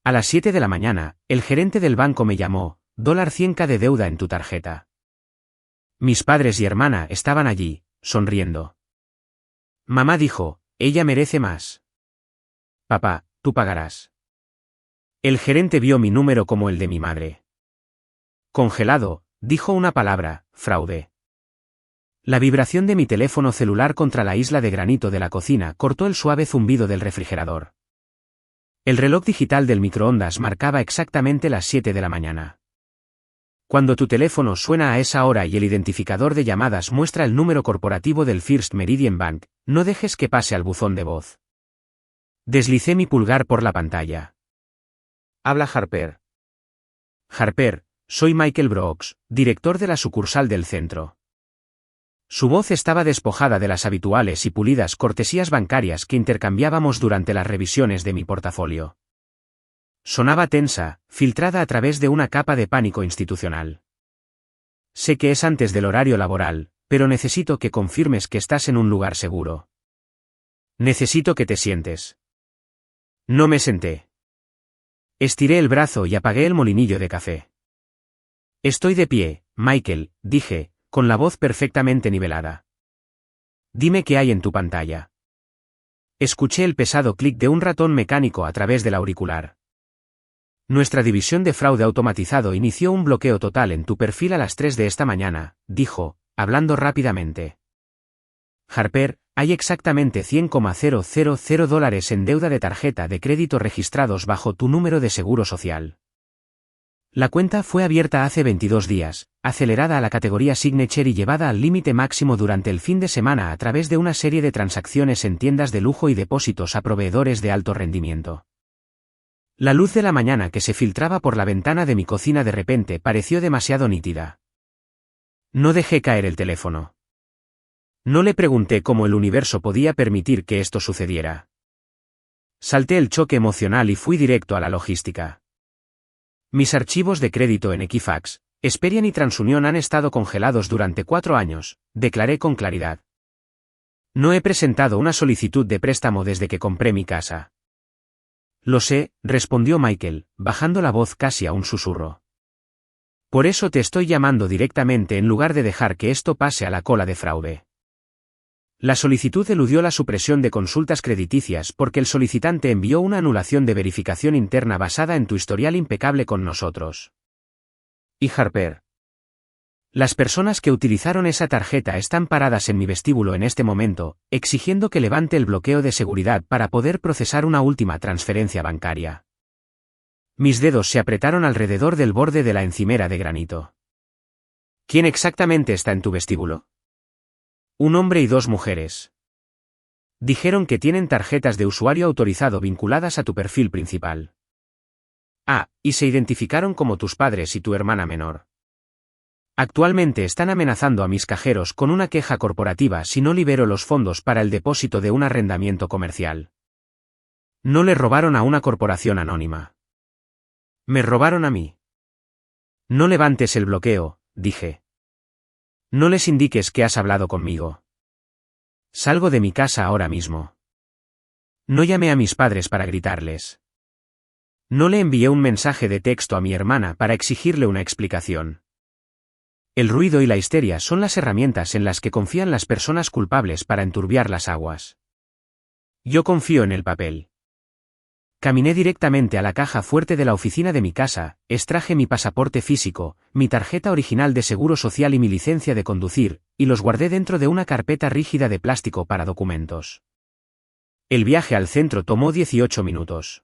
A las 7 de la mañana, el gerente del banco me llamó, $100K de deuda en tu tarjeta. Mis padres y hermana estaban allí, sonriendo. Mamá dijo, ella merece más. Papá, tú pagarás. El gerente vio mi número como el de mi madre. Congelado, dijo una palabra, fraude. La vibración de mi teléfono celular contra la isla de granito de la cocina cortó el suave zumbido del refrigerador. El reloj digital del microondas marcaba exactamente las 7 de la mañana. Cuando tu teléfono suena a esa hora y el identificador de llamadas muestra el número corporativo del First Meridian Bank, no dejes que pase al buzón de voz. Deslicé mi pulgar por la pantalla. Habla Harper. Harper, soy Michael Brooks, director de la sucursal del centro. Su voz estaba despojada de las habituales y pulidas cortesías bancarias que intercambiábamos durante las revisiones de mi portafolio. Sonaba tensa, filtrada a través de una capa de pánico institucional. Sé que es antes del horario laboral, pero necesito que confirmes que estás en un lugar seguro. Necesito que te sientes. No me senté. Estiré el brazo y apagué el molinillo de café. Estoy de pie, Michael, dije, con la voz perfectamente nivelada. Dime qué hay en tu pantalla. Escuché el pesado clic de un ratón mecánico a través del auricular. Nuestra división de fraude automatizado inició un bloqueo total en tu perfil a las 3 de esta mañana, dijo, hablando rápidamente. Harper, hay exactamente $100,000 en deuda de tarjeta de crédito registrados bajo tu número de seguro social. La cuenta fue abierta hace 22 días, acelerada a la categoría Signature y llevada al límite máximo durante el fin de semana a través de una serie de transacciones en tiendas de lujo y depósitos a proveedores de alto rendimiento. La luz de la mañana que se filtraba por la ventana de mi cocina de repente pareció demasiado nítida. No dejé caer el teléfono. No le pregunté cómo el universo podía permitir que esto sucediera. Salté el choque emocional y fui directo a la logística. Mis archivos de crédito en Equifax, Experian y TransUnion han estado congelados durante 4 años, declaré con claridad. No he presentado una solicitud de préstamo desde que compré mi casa. Lo sé, respondió Michael, bajando la voz casi a un susurro. Por eso te estoy llamando directamente en lugar de dejar que esto pase a la cola de fraude. La solicitud eludió la supresión de consultas crediticias porque el solicitante envió una anulación de verificación interna basada en tu historial impecable con nosotros. Y Harper. Las personas que utilizaron esa tarjeta están paradas en mi vestíbulo en este momento, exigiendo que levante el bloqueo de seguridad para poder procesar una última transferencia bancaria. Mis dedos se apretaron alrededor del borde de la encimera de granito. ¿Quién exactamente está en tu vestíbulo? Un hombre y 2 mujeres. Dijeron que tienen tarjetas de usuario autorizado vinculadas a tu perfil principal. Ah, y se identificaron como tus padres y tu hermana menor. Actualmente están amenazando a mis cajeros con una queja corporativa si no libero los fondos para el depósito de un arrendamiento comercial. No le robaron a una corporación anónima. Me robaron a mí. No levantes el bloqueo, dije. No les indiques que has hablado conmigo. Salgo de mi casa ahora mismo. No llamé a mis padres para gritarles. No le envié un mensaje de texto a mi hermana para exigirle una explicación. El ruido y la histeria son las herramientas en las que confían las personas culpables para enturbiar las aguas. Yo confío en el papel. Caminé directamente a la caja fuerte de la oficina de mi casa, extraje mi pasaporte físico, mi tarjeta original de seguro social y mi licencia de conducir, y los guardé dentro de una carpeta rígida de plástico para documentos. El viaje al centro tomó 18 minutos.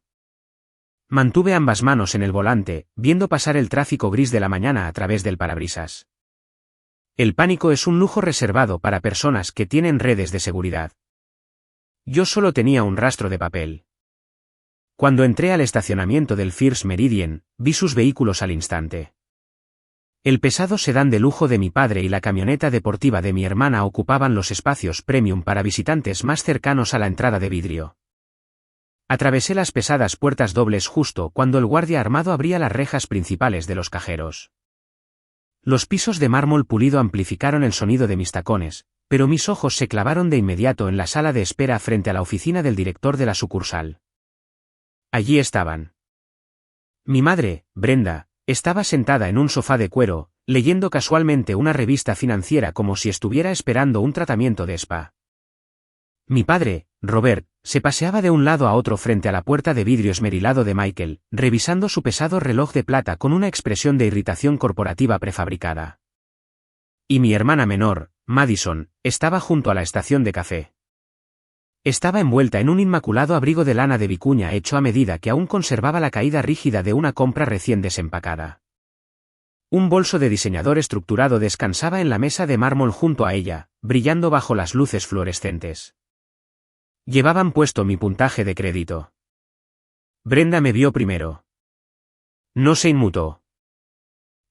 Mantuve ambas manos en el volante, viendo pasar el tráfico gris de la mañana a través del parabrisas. El pánico es un lujo reservado para personas que tienen redes de seguridad. Yo solo tenía un rastro de papel. Cuando entré al estacionamiento del First Meridian, vi sus vehículos al instante. El pesado sedán de lujo de mi padre y la camioneta deportiva de mi hermana ocupaban los espacios premium para visitantes más cercanos a la entrada de vidrio. Atravesé las pesadas puertas dobles justo cuando el guardia armado abría las rejas principales de los cajeros. Los pisos de mármol pulido amplificaron el sonido de mis tacones, pero mis ojos se clavaron de inmediato en la sala de espera frente a la oficina del director de la sucursal. Allí estaban. Mi madre, Brenda, estaba sentada en un sofá de cuero, leyendo casualmente una revista financiera como si estuviera esperando un tratamiento de spa. Mi padre, Robert, se paseaba de un lado a otro frente a la puerta de vidrio esmerilado de Michael, revisando su pesado reloj de plata con una expresión de irritación corporativa prefabricada. Y mi hermana menor, Madison, estaba junto a la estación de café. Estaba envuelta en un inmaculado abrigo de lana de vicuña hecho a medida que aún conservaba la caída rígida de una compra recién desempacada. Un bolso de diseñador estructurado descansaba en la mesa de mármol junto a ella, brillando bajo las luces fluorescentes. Llevaban puesto mi puntaje de crédito. Brenda me vio primero. No se inmutó.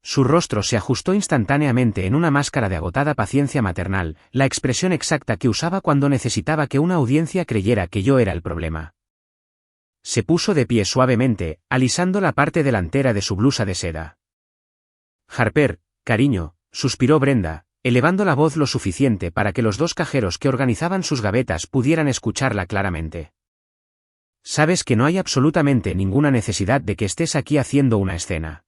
Su rostro se ajustó instantáneamente en una máscara de agotada paciencia maternal, la expresión exacta que usaba cuando necesitaba que una audiencia creyera que yo era el problema. Se puso de pie suavemente, alisando la parte delantera de su blusa de seda. Harper, cariño, suspiró Brenda, elevando la voz lo suficiente para que los dos cajeros que organizaban sus gavetas pudieran escucharla claramente. Sabes que no hay absolutamente ninguna necesidad de que estés aquí haciendo una escena.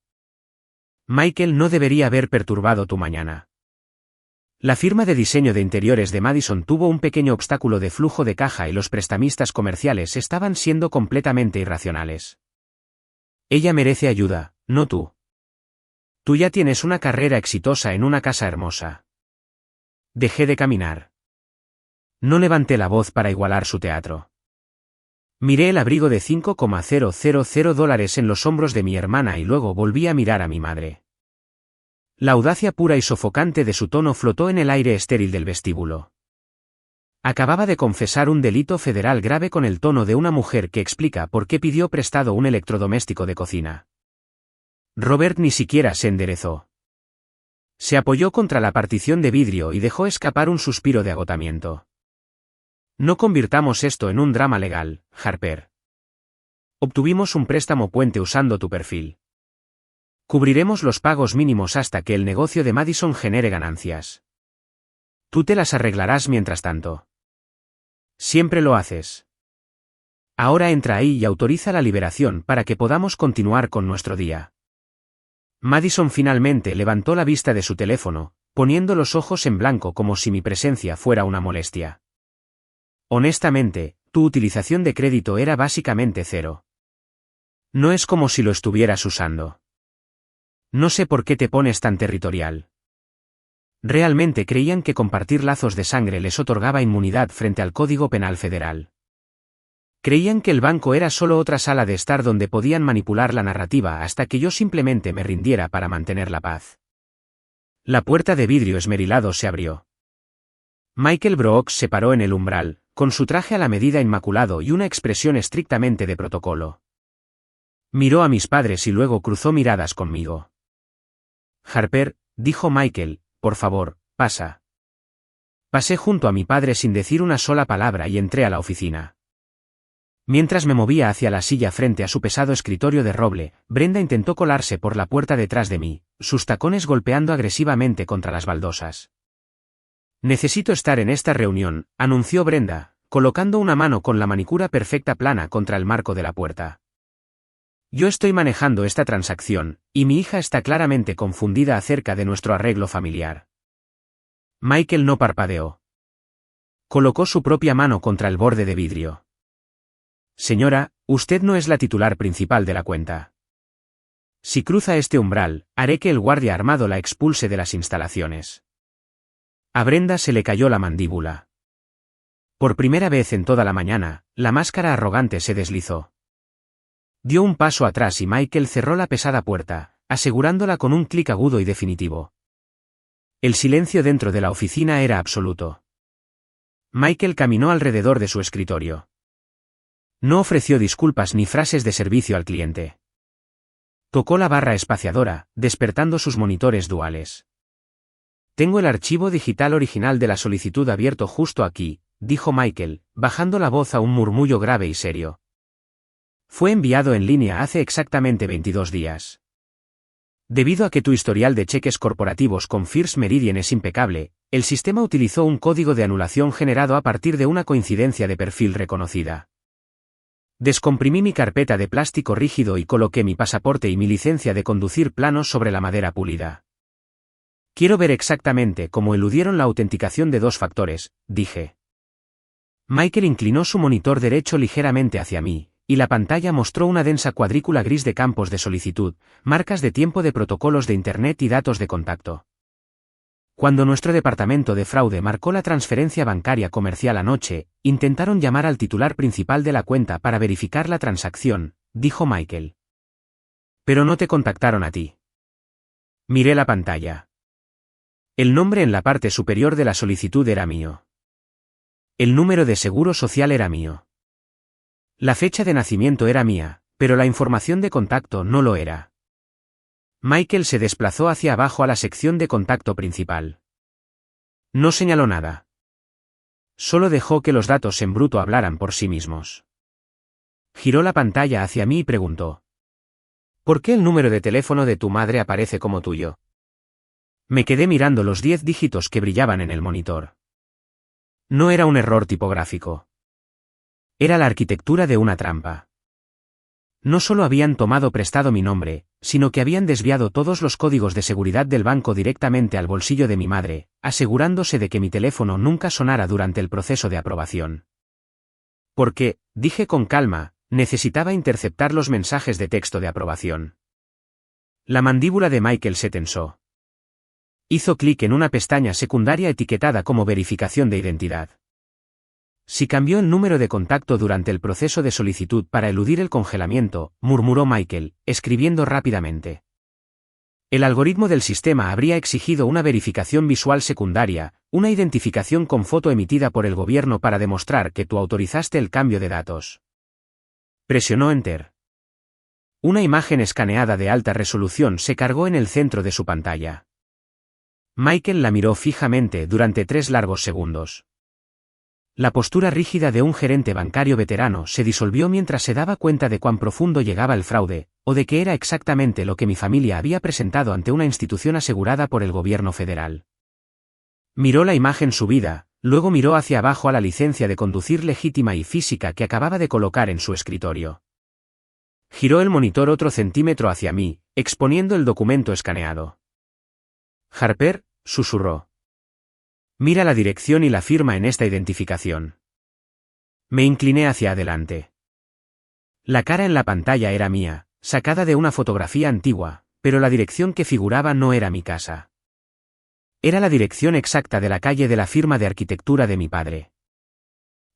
Michael no debería haber perturbado tu mañana. La firma de diseño de interiores de Madison tuvo un pequeño obstáculo de flujo de caja y los prestamistas comerciales estaban siendo completamente irracionales. Ella merece ayuda, no tú. Tú ya tienes una carrera exitosa en una casa hermosa. Dejé de caminar. No levanté la voz para igualar su teatro. Miré el abrigo de $5,000 en los hombros de mi hermana y luego volví a mirar a mi madre. La audacia pura y sofocante de su tono flotó en el aire estéril del vestíbulo. Acababa de confesar un delito federal grave con el tono de una mujer que explica por qué pidió prestado un electrodoméstico de cocina. Robert ni siquiera se enderezó. Se apoyó contra la partición de vidrio y dejó escapar un suspiro de agotamiento. No convirtamos esto en un drama legal, Harper. Obtuvimos un préstamo puente usando tu perfil. Cubriremos los pagos mínimos hasta que el negocio de Madison genere ganancias. Tú te las arreglarás mientras tanto. Siempre lo haces. Ahora entra ahí y autoriza la liberación para que podamos continuar con nuestro día. Madison finalmente levantó la vista de su teléfono, poniendo los ojos en blanco como si mi presencia fuera una molestia. Honestamente, tu utilización de crédito era básicamente cero. No es como si lo estuvieras usando. No sé por qué te pones tan territorial. Realmente creían que compartir lazos de sangre les otorgaba inmunidad frente al Código Penal Federal. Creían que el banco era solo otra sala de estar donde podían manipular la narrativa hasta que yo simplemente me rindiera para mantener la paz. La puerta de vidrio esmerilado se abrió. Michael Brooks se paró en el umbral, con su traje a la medida inmaculado y una expresión estrictamente de protocolo. Miró a mis padres y luego cruzó miradas conmigo. Harper, dijo Michael, por favor, pasa. Pasé junto a mi padre sin decir una sola palabra y entré a la oficina. Mientras me movía hacia la silla frente a su pesado escritorio de roble, Brenda intentó colarse por la puerta detrás de mí, sus tacones golpeando agresivamente contra las baldosas. Necesito estar en esta reunión, anunció Brenda, colocando una mano con la manicura perfecta plana contra el marco de la puerta. Yo estoy manejando esta transacción, y mi hija está claramente confundida acerca de nuestro arreglo familiar. Michael no parpadeó. Colocó su propia mano contra el borde de vidrio. Señora, usted no es la titular principal de la cuenta. Si cruza este umbral, haré que el guardia armado la expulse de las instalaciones. A Brenda se le cayó la mandíbula. Por primera vez en toda la mañana, la máscara arrogante se deslizó. Dio un paso atrás y Michael cerró la pesada puerta, asegurándola con un clic agudo y definitivo. El silencio dentro de la oficina era absoluto. Michael caminó alrededor de su escritorio. No ofreció disculpas ni frases de servicio al cliente. Tocó la barra espaciadora, despertando sus monitores duales. Tengo el archivo digital original de la solicitud abierto justo aquí, dijo Michael, bajando la voz a un murmullo grave y serio. Fue enviado en línea hace exactamente 22 días. Debido a que tu historial de cheques corporativos con First Meridian es impecable, el sistema utilizó un código de anulación generado a partir de una coincidencia de perfil reconocida. Descomprimí mi carpeta de plástico rígido y coloqué mi pasaporte y mi licencia de conducir planos sobre la madera pulida. Quiero ver exactamente cómo eludieron la autenticación de 2 factores, dije. Michael inclinó su monitor derecho ligeramente hacia mí, y la pantalla mostró una densa cuadrícula gris de campos de solicitud, marcas de tiempo de protocolos de Internet y datos de contacto. Cuando nuestro departamento de fraude marcó la transferencia bancaria comercial anoche, intentaron llamar al titular principal de la cuenta para verificar la transacción, dijo Michael. Pero no te contactaron a ti. Miré la pantalla. El nombre en la parte superior de la solicitud era mío. El número de seguro social era mío. La fecha de nacimiento era mía, pero la información de contacto no lo era. Michael se desplazó hacia abajo a la sección de contacto principal. No señaló nada. Solo dejó que los datos en bruto hablaran por sí mismos. Giró la pantalla hacia mí y preguntó. ¿Por qué el número de teléfono de tu madre aparece como tuyo? Me quedé mirando los 10 dígitos que brillaban en el monitor. No era un error tipográfico. Era la arquitectura de una trampa. No solo habían tomado prestado mi nombre, sino que habían desviado todos los códigos de seguridad del banco directamente al bolsillo de mi madre, asegurándose de que mi teléfono nunca sonara durante el proceso de aprobación. Porque, dije con calma, necesitaba interceptar los mensajes de texto de aprobación. La mandíbula de Michael se tensó. Hizo clic en una pestaña secundaria etiquetada como verificación de identidad. Si cambió el número de contacto durante el proceso de solicitud para eludir el congelamiento, murmuró Michael, escribiendo rápidamente. El algoritmo del sistema habría exigido una verificación visual secundaria, una identificación con foto emitida por el gobierno para demostrar que tú autorizaste el cambio de datos. Presionó Enter. Una imagen escaneada de alta resolución se cargó en el centro de su pantalla. Michael la miró fijamente durante 3 largos segundos. La postura rígida de un gerente bancario veterano se disolvió mientras se daba cuenta de cuán profundo llegaba el fraude, o de que era exactamente lo que mi familia había presentado ante una institución asegurada por el gobierno federal. Miró la imagen subida, luego miró hacia abajo a la licencia de conducir legítima y física que acababa de colocar en su escritorio. Giró el monitor otro centímetro hacia mí, exponiendo el documento escaneado. Harper, susurró. Mira la dirección y la firma en esta identificación. Me incliné hacia adelante. La cara en la pantalla era mía, sacada de una fotografía antigua, pero la dirección que figuraba no era mi casa. Era la dirección exacta de la calle de la firma de arquitectura de mi padre.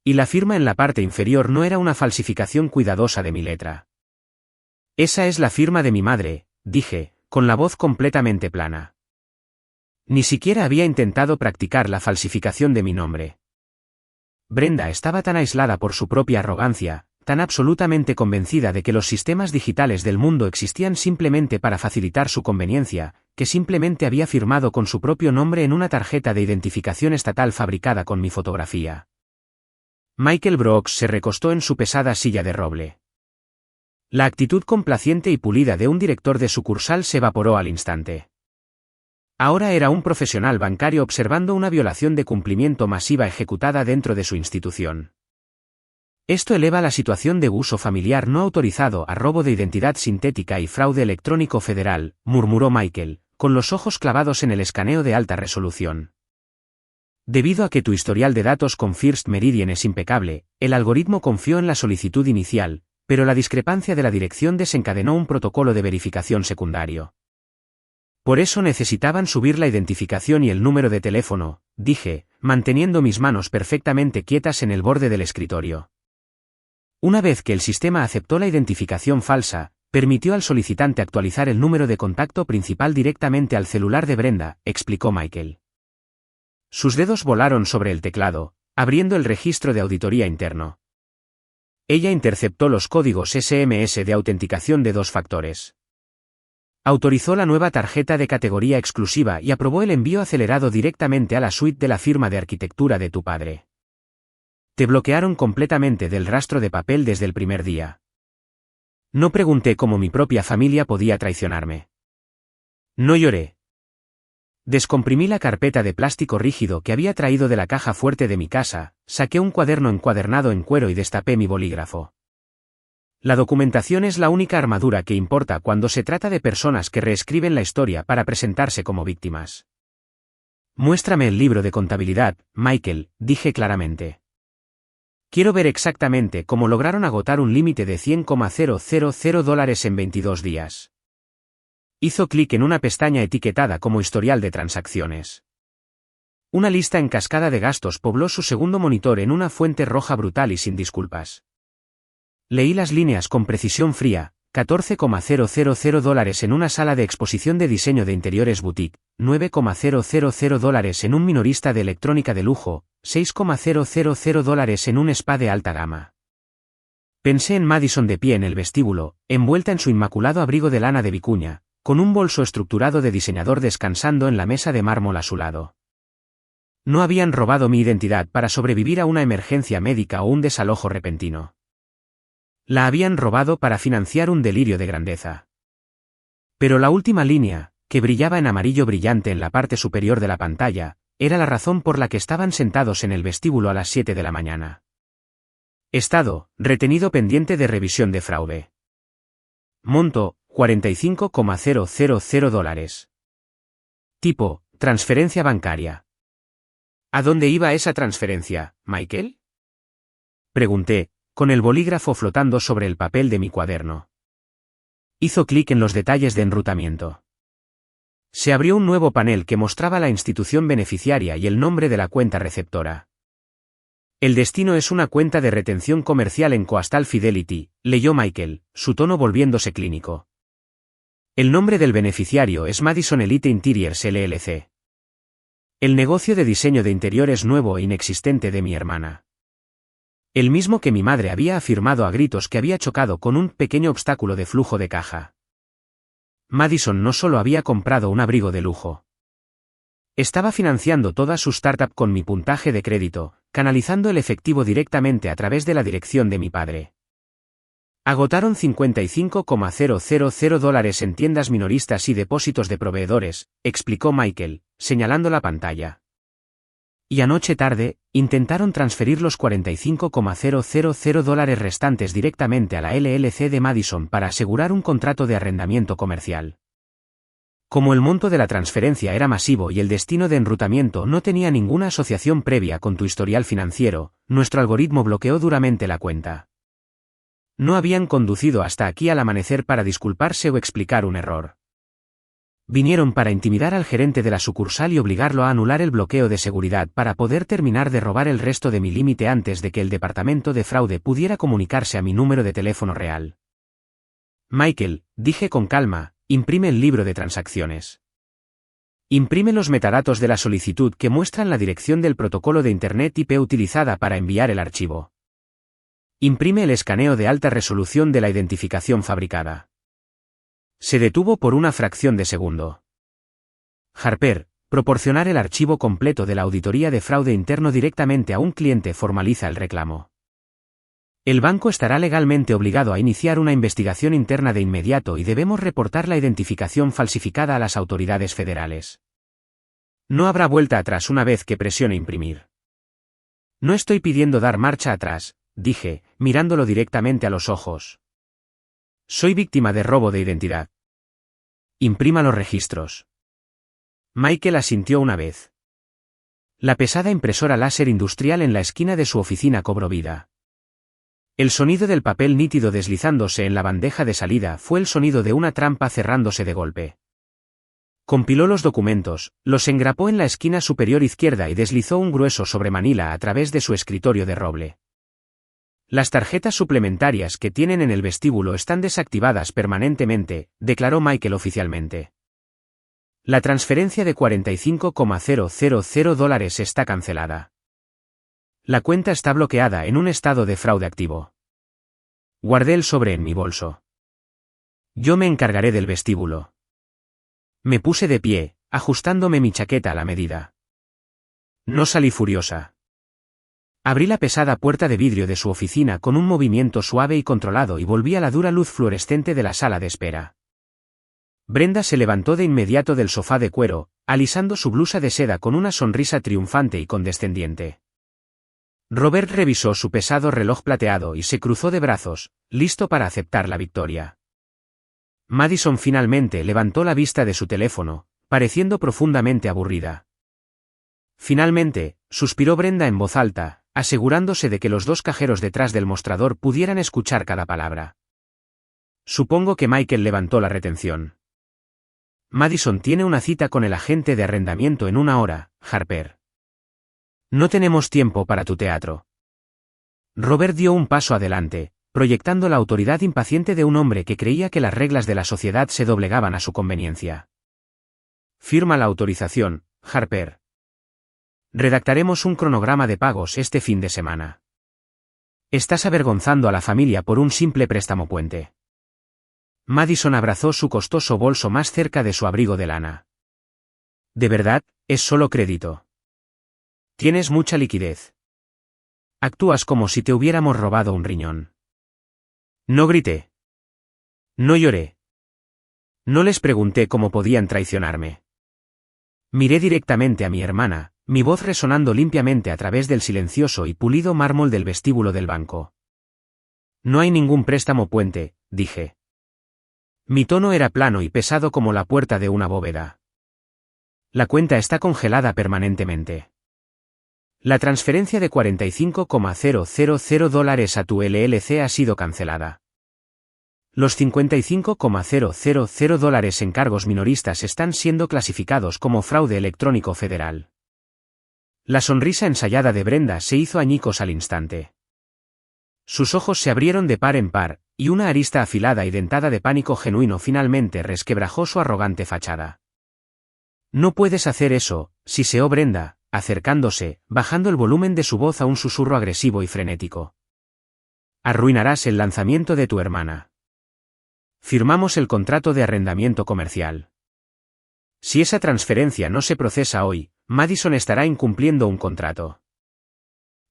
Y la firma en la parte inferior no era una falsificación cuidadosa de mi letra. Esa es la firma de mi madre, dije, con la voz completamente plana. Ni siquiera había intentado practicar la falsificación de mi nombre. Brenda estaba tan aislada por su propia arrogancia, tan absolutamente convencida de que los sistemas digitales del mundo existían simplemente para facilitar su conveniencia, que simplemente había firmado con su propio nombre en una tarjeta de identificación estatal fabricada con mi fotografía. Michael Brooks se recostó en su pesada silla de roble. La actitud complaciente y pulida de un director de sucursal se evaporó al instante. Ahora era un profesional bancario observando una violación de cumplimiento masiva ejecutada dentro de su institución. Esto eleva la situación de uso familiar no autorizado a robo de identidad sintética y fraude electrónico federal, murmuró Michael, con los ojos clavados en el escaneo de alta resolución. Debido a que tu historial de datos con First Meridian es impecable, el algoritmo confió en la solicitud inicial, pero la discrepancia de la dirección desencadenó un protocolo de verificación secundario. Por eso necesitaban subir la identificación y el número de teléfono, dije, manteniendo mis manos perfectamente quietas en el borde del escritorio. Una vez que el sistema aceptó la identificación falsa, permitió al solicitante actualizar el número de contacto principal directamente al celular de Brenda, explicó Michael. Sus dedos volaron sobre el teclado, abriendo el registro de auditoría interno. Ella interceptó los códigos SMS de autenticación de 2 factores. Autorizó la nueva tarjeta de categoría exclusiva y aprobó el envío acelerado directamente a la suite de la firma de arquitectura de tu padre. Te bloquearon completamente del rastro de papel desde el primer día. No pregunté cómo mi propia familia podía traicionarme. No lloré. Descomprimí la carpeta de plástico rígido que había traído de la caja fuerte de mi casa, saqué un cuaderno encuadernado en cuero y destapé mi bolígrafo. La documentación es la única armadura que importa cuando se trata de personas que reescriben la historia para presentarse como víctimas. Muéstrame el libro de contabilidad, Michael, dije claramente. Quiero ver exactamente cómo lograron agotar un límite de $100,000 en 22 días. Hizo clic en una pestaña etiquetada como historial de transacciones. Una lista en cascada de gastos pobló su segundo monitor en una fuente roja brutal y sin disculpas. Leí las líneas con precisión fría: $14,000 en una sala de exposición de diseño de interiores boutique, $9,000 en un minorista de electrónica de lujo, $6,000 en un spa de alta gama. Pensé en Madison de pie en el vestíbulo, envuelta en su inmaculado abrigo de lana de vicuña, con un bolso estructurado de diseñador descansando en la mesa de mármol a su lado. No habían robado mi identidad para sobrevivir a una emergencia médica o un desalojo repentino. La habían robado para financiar un delirio de grandeza. Pero la última línea, que brillaba en amarillo brillante en la parte superior de la pantalla, era la razón por la que estaban sentados en el vestíbulo a las 7 de la mañana. Estado, retenido pendiente de revisión de fraude. Monto, $45,000. Tipo, transferencia bancaria. ¿A dónde iba esa transferencia, Michael? Pregunté, con el bolígrafo flotando sobre el papel de mi cuaderno. Hizo clic en los detalles de enrutamiento. Se abrió un nuevo panel que mostraba la institución beneficiaria y el nombre de la cuenta receptora. El destino es una cuenta de retención comercial en Coastal Fidelity, leyó Michael, su tono volviéndose clínico. El nombre del beneficiario es Madison Elite Interiors LLC. El negocio de diseño de interiores nuevo e inexistente de mi hermana. El mismo que mi madre había afirmado a gritos que había chocado con un pequeño obstáculo de flujo de caja. Madison no solo había comprado un abrigo de lujo. Estaba financiando toda su startup con mi puntaje de crédito, canalizando el efectivo directamente a través de la dirección de mi padre. Agotaron $55,000 en tiendas minoristas y depósitos de proveedores, explicó Michael, señalando la pantalla. Y anoche tarde, intentaron transferir los $45,000 restantes directamente a la LLC de Madison para asegurar un contrato de arrendamiento comercial. Como el monto de la transferencia era masivo y el destino de enrutamiento no tenía ninguna asociación previa con tu historial financiero, nuestro algoritmo bloqueó duramente la cuenta. No habían conducido hasta aquí al amanecer para disculparse o explicar un error. Vinieron para intimidar al gerente de la sucursal y obligarlo a anular el bloqueo de seguridad para poder terminar de robar el resto de mi límite antes de que el departamento de fraude pudiera comunicarse a mi número de teléfono real. Michael, dije con calma, imprime el libro de transacciones. Imprime los metadatos de la solicitud que muestran la dirección del protocolo de Internet IP utilizada para enviar el archivo. Imprime el escaneo de alta resolución de la identificación fabricada. Se detuvo por una fracción de segundo. Harper, proporcionar el archivo completo de la auditoría de fraude interno directamente a un cliente formaliza el reclamo. El banco estará legalmente obligado a iniciar una investigación interna de inmediato y debemos reportar la identificación falsificada a las autoridades federales. No habrá vuelta atrás una vez que presione imprimir. No estoy pidiendo dar marcha atrás, dije, mirándolo directamente a los ojos. Soy víctima de robo de identidad. Imprima los registros. Michael asintió una vez. La pesada impresora láser industrial en la esquina de su oficina cobró vida. El sonido del papel nítido deslizándose en la bandeja de salida fue el sonido de una trampa cerrándose de golpe. Compiló los documentos, los engrapó en la esquina superior izquierda y deslizó un grueso sobre manila a través de su escritorio de roble. Las tarjetas suplementarias que tienen en el vestíbulo están desactivadas permanentemente, declaró Michael oficialmente. La transferencia de $45,000 está cancelada. La cuenta está bloqueada en un estado de fraude activo. Guardé el sobre en mi bolso. Yo me encargaré del vestíbulo. Me puse de pie, ajustándome mi chaqueta a la medida. No salí furiosa. Abrí la pesada puerta de vidrio de su oficina con un movimiento suave y controlado y volví a la dura luz fluorescente de la sala de espera. Brenda se levantó de inmediato del sofá de cuero, alisando su blusa de seda con una sonrisa triunfante y condescendiente. Robert revisó su pesado reloj plateado y se cruzó de brazos, listo para aceptar la victoria. Madison finalmente levantó la vista de su teléfono, pareciendo profundamente aburrida. Finalmente, suspiró Brenda en voz alta, asegurándose de que los dos cajeros detrás del mostrador pudieran escuchar cada palabra. Supongo que Michael levantó la retención. Madison tiene una cita con el agente de arrendamiento en 1 hora, Harper. No tenemos tiempo para tu teatro. Robert dio un paso adelante, proyectando la autoridad impaciente de un hombre que creía que las reglas de la sociedad se doblegaban a su conveniencia. Firma la autorización, Harper. Redactaremos un cronograma de pagos este fin de semana. Estás avergonzando a la familia por un simple préstamo puente. Madison abrazó su costoso bolso más cerca de su abrigo de lana. De verdad, es solo crédito. Tienes mucha liquidez. Actúas como si te hubiéramos robado un riñón. No grité. No lloré. No les pregunté cómo podían traicionarme. Miré directamente a mi hermana, mi voz resonando limpiamente a través del silencioso y pulido mármol del vestíbulo del banco. No hay ningún préstamo puente, dije. Mi tono era plano y pesado como la puerta de una bóveda. La cuenta está congelada permanentemente. La transferencia de $45,000 a tu LLC ha sido cancelada. Los $55,000 en cargos minoristas están siendo clasificados como fraude electrónico federal. La sonrisa ensayada de Brenda se hizo añicos al instante. Sus ojos se abrieron de par en par, y una arista afilada y dentada de pánico genuino finalmente resquebrajó su arrogante fachada. No puedes hacer eso, siseó Brenda, acercándose, bajando el volumen de su voz a un susurro agresivo y frenético. Arruinarás el lanzamiento de tu hermana. Firmamos el contrato de arrendamiento comercial. Si esa transferencia no se procesa hoy, Madison estará incumpliendo un contrato.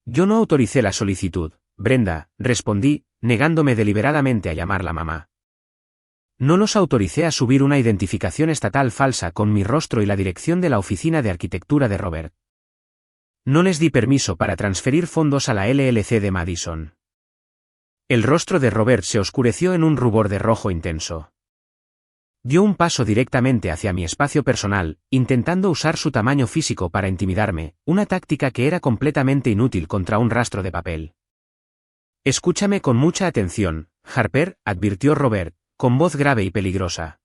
Yo no autoricé la solicitud, Brenda, respondí, negándome deliberadamente a llamarla mamá. No los autoricé a subir una identificación estatal falsa con mi rostro y la dirección de la oficina de arquitectura de Robert. No les di permiso para transferir fondos a la LLC de Madison. El rostro de Robert se oscureció en un rubor de rojo intenso. Dio un paso directamente hacia mi espacio personal, intentando usar su tamaño físico para intimidarme, una táctica que era completamente inútil contra un rastro de papel. Escúchame con mucha atención, Harper, advirtió Robert, con voz grave y peligrosa.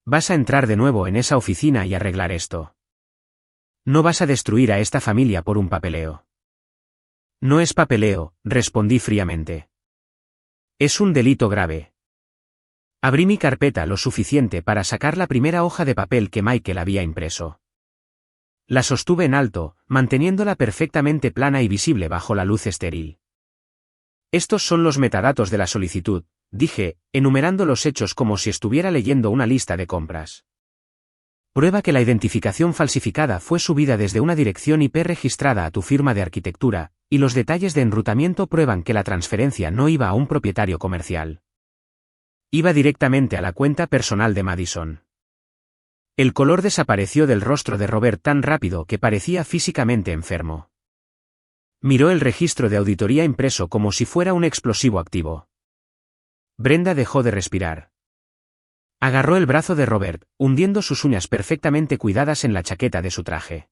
Vas a entrar de nuevo en esa oficina y arreglar esto. No vas a destruir a esta familia por un papeleo. No es papeleo, respondí fríamente. Es un delito grave. Abrí mi carpeta lo suficiente para sacar la primera hoja de papel que Michael había impreso. La sostuve en alto, manteniéndola perfectamente plana y visible bajo la luz estéril. Estos son los metadatos de la solicitud, dije, enumerando los hechos como si estuviera leyendo una lista de compras. Prueba que la identificación falsificada fue subida desde una dirección IP registrada a tu firma de arquitectura, y los detalles de enrutamiento prueban que la transferencia no iba a un propietario comercial. Iba directamente a la cuenta personal de Madison. El color desapareció del rostro de Robert tan rápido que parecía físicamente enfermo. Miró el registro de auditoría impreso como si fuera un explosivo activo. Brenda dejó de respirar. Agarró el brazo de Robert, hundiendo sus uñas perfectamente cuidadas en la chaqueta de su traje.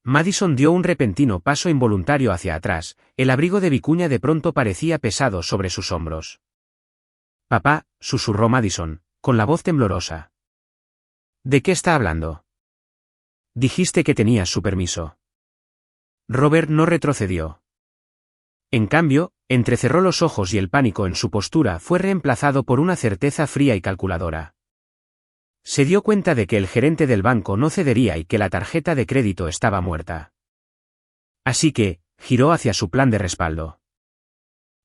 Madison dio un repentino paso involuntario hacia atrás, el abrigo de vicuña de pronto parecía pesado sobre sus hombros. Papá, susurró Madison, con la voz temblorosa. ¿De qué está hablando? Dijiste que tenías su permiso. Robert no retrocedió. En cambio, entrecerró los ojos y el pánico en su postura fue reemplazado por una certeza fría y calculadora. Se dio cuenta de que el gerente del banco no cedería y que la tarjeta de crédito estaba muerta. Así que, giró hacia su plan de respaldo.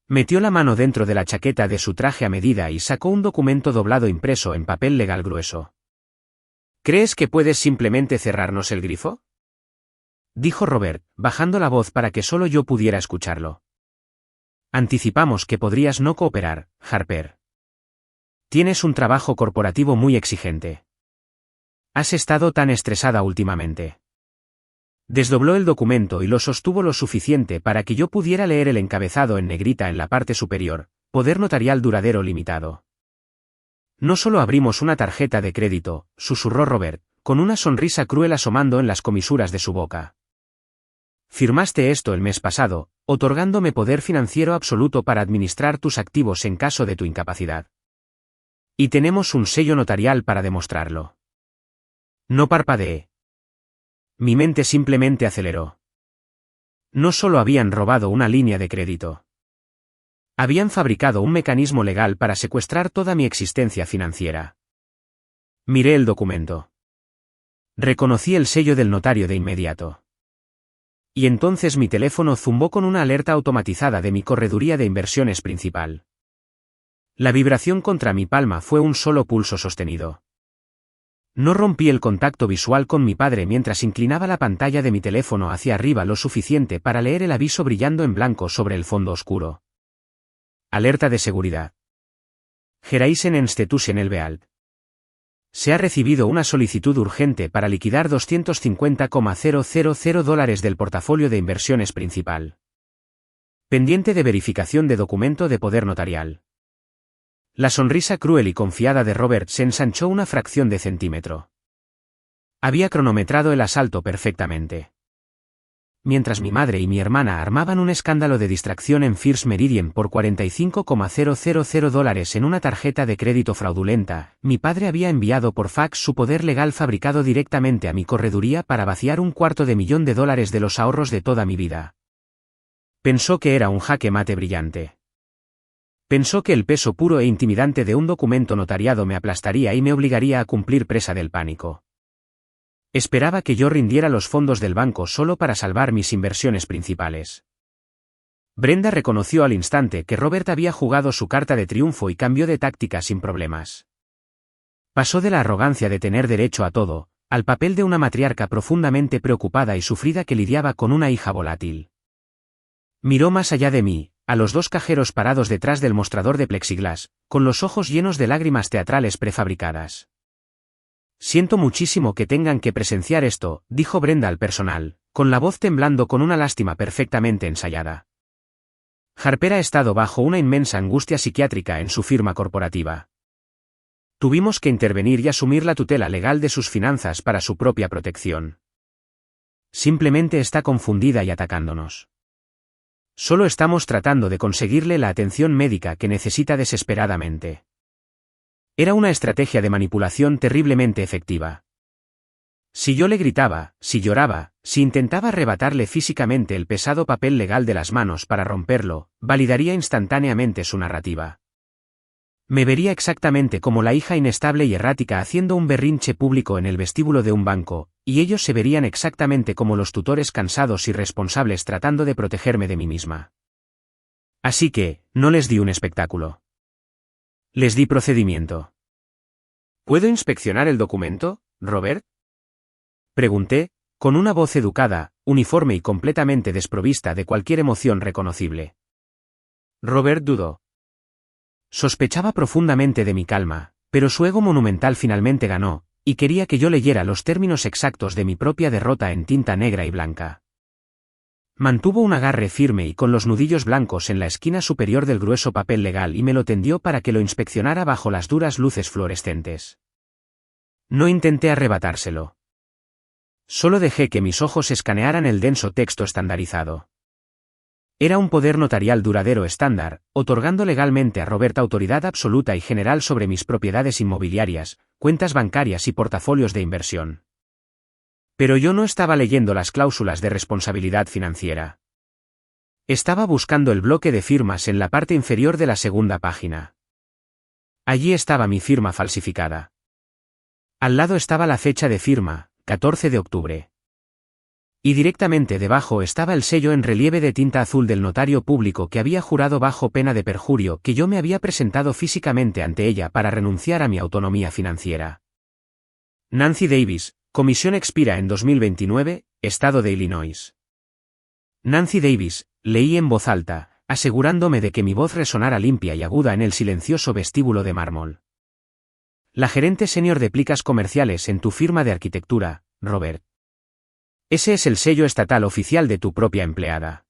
Metió la mano dentro de la chaqueta de su traje a medida y sacó un documento doblado impreso en papel legal grueso. ¿Crees que puedes simplemente cerrarnos el grifo?, dijo Robert, bajando la voz para que solo yo pudiera escucharlo. Anticipamos que podrías no cooperar, Harper. Tienes un trabajo corporativo muy exigente. Has estado tan estresada últimamente. Desdobló el documento y lo sostuvo lo suficiente para que yo pudiera leer el encabezado en negrita en la parte superior: Poder Notarial Duradero Limitado. No solo abrimos una tarjeta de crédito, susurró Robert, con una sonrisa cruel asomando en las comisuras de su boca. Firmaste esto el mes pasado, otorgándome poder financiero absoluto para administrar tus activos en caso de tu incapacidad. Y tenemos un sello notarial para demostrarlo. No parpadeé. Mi mente simplemente aceleró. No solo habían robado una línea de crédito. Habían fabricado un mecanismo legal para secuestrar toda mi existencia financiera. Miré el documento. Reconocí el sello del notario de inmediato. Y entonces mi teléfono zumbó con una alerta automatizada de mi correduría de inversiones principal. La vibración contra mi palma fue un solo pulso sostenido. No rompí el contacto visual con mi padre mientras inclinaba la pantalla de mi teléfono hacia arriba lo suficiente para leer el aviso brillando en blanco sobre el fondo oscuro. Alerta de seguridad. Gereisen Institution LBAlt. Se ha recibido una solicitud urgente para liquidar $250,000 del portafolio de inversiones principal. Pendiente de verificación de documento de poder notarial. La sonrisa cruel y confiada de Robert se ensanchó una fracción de centímetro. Había cronometrado el asalto perfectamente. Mientras mi madre y mi hermana armaban un escándalo de distracción en First Meridian por $45,000 en una tarjeta de crédito fraudulenta, mi padre había enviado por fax su poder legal fabricado directamente a mi correduría para vaciar $250,000 de los ahorros de toda mi vida. Pensó que era un jaque mate brillante. Pensó que el peso puro e intimidante de un documento notariado me aplastaría y me obligaría a cumplir presa del pánico. Esperaba que yo rindiera los fondos del banco solo para salvar mis inversiones principales. Brenda reconoció al instante que Robert había jugado su carta de triunfo y cambió de táctica sin problemas. Pasó de la arrogancia de tener derecho a todo, al papel de una matriarca profundamente preocupada y sufrida que lidiaba con una hija volátil. Miró más allá de mí, a los dos cajeros parados detrás del mostrador de plexiglas, con los ojos llenos de lágrimas teatrales prefabricadas. Siento muchísimo que tengan que presenciar esto, dijo Brenda al personal, con la voz temblando con una lástima perfectamente ensayada. Harper ha estado bajo una inmensa angustia psiquiátrica en su firma corporativa. Tuvimos que intervenir y asumir la tutela legal de sus finanzas para su propia protección. Simplemente está confundida y atacándonos. Solo estamos tratando de conseguirle la atención médica que necesita desesperadamente. Era una estrategia de manipulación terriblemente efectiva. Si yo le gritaba, si lloraba, si intentaba arrebatarle físicamente el pesado papel legal de las manos para romperlo, validaría instantáneamente su narrativa. Me vería exactamente como la hija inestable y errática haciendo un berrinche público en el vestíbulo de un banco, y ellos se verían exactamente como los tutores cansados y responsables tratando de protegerme de mí misma. Así que, no les di un espectáculo. Les di procedimiento. ¿Puedo inspeccionar el documento, Robert? Pregunté, con una voz educada, uniforme y completamente desprovista de cualquier emoción reconocible. Robert dudó. Sospechaba profundamente de mi calma, pero su ego monumental finalmente ganó, y quería que yo leyera los términos exactos de mi propia derrota en tinta negra y blanca. Mantuvo un agarre firme y con los nudillos blancos en la esquina superior del grueso papel legal y me lo tendió para que lo inspeccionara bajo las duras luces fluorescentes. No intenté arrebatárselo. Solo dejé que mis ojos escanearan el denso texto estandarizado. Era un poder notarial duradero estándar, otorgando legalmente a Robert autoridad absoluta y general sobre mis propiedades inmobiliarias, cuentas bancarias y portafolios de inversión. Pero yo no estaba leyendo las cláusulas de responsabilidad financiera. Estaba buscando el bloque de firmas en la parte inferior de la segunda página. Allí estaba mi firma falsificada. Al lado estaba la fecha de firma, 14 de octubre. Y directamente debajo estaba el sello en relieve de tinta azul del notario público que había jurado bajo pena de perjurio que yo me había presentado físicamente ante ella para renunciar a mi autonomía financiera. Nancy Davis, comisión expira en 2029, Estado de Illinois. Nancy Davis, leí en voz alta, asegurándome de que mi voz resonara limpia y aguda en el silencioso vestíbulo de mármol. La gerente senior de plicas comerciales en tu firma de arquitectura, Robert. Ese es el sello estatal oficial de tu propia empleada.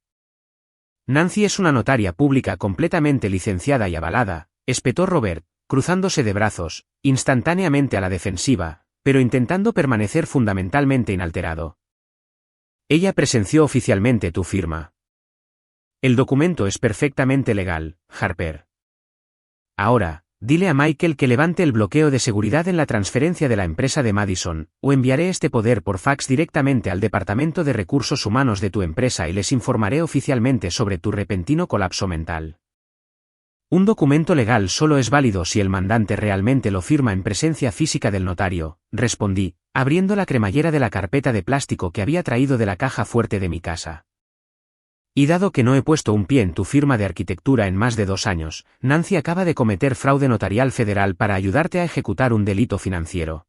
Nancy es una notaria pública completamente licenciada y avalada, espetó Robert, cruzándose de brazos, instantáneamente a la defensiva, pero intentando permanecer fundamentalmente inalterado. Ella presenció oficialmente tu firma. El documento es perfectamente legal, Harper. Ahora, dile a Michael que levante el bloqueo de seguridad en la transferencia de la empresa de Madison, o enviaré este poder por fax directamente al Departamento de Recursos Humanos de tu empresa y les informaré oficialmente sobre tu repentino colapso mental. Un documento legal solo es válido si el mandante realmente lo firma en presencia física del notario, respondí, abriendo la cremallera de la carpeta de plástico que había traído de la caja fuerte de mi casa. Y dado que no he puesto un pie en tu firma de arquitectura en más de 2 años, Nancy acaba de cometer fraude notarial federal para ayudarte a ejecutar un delito financiero.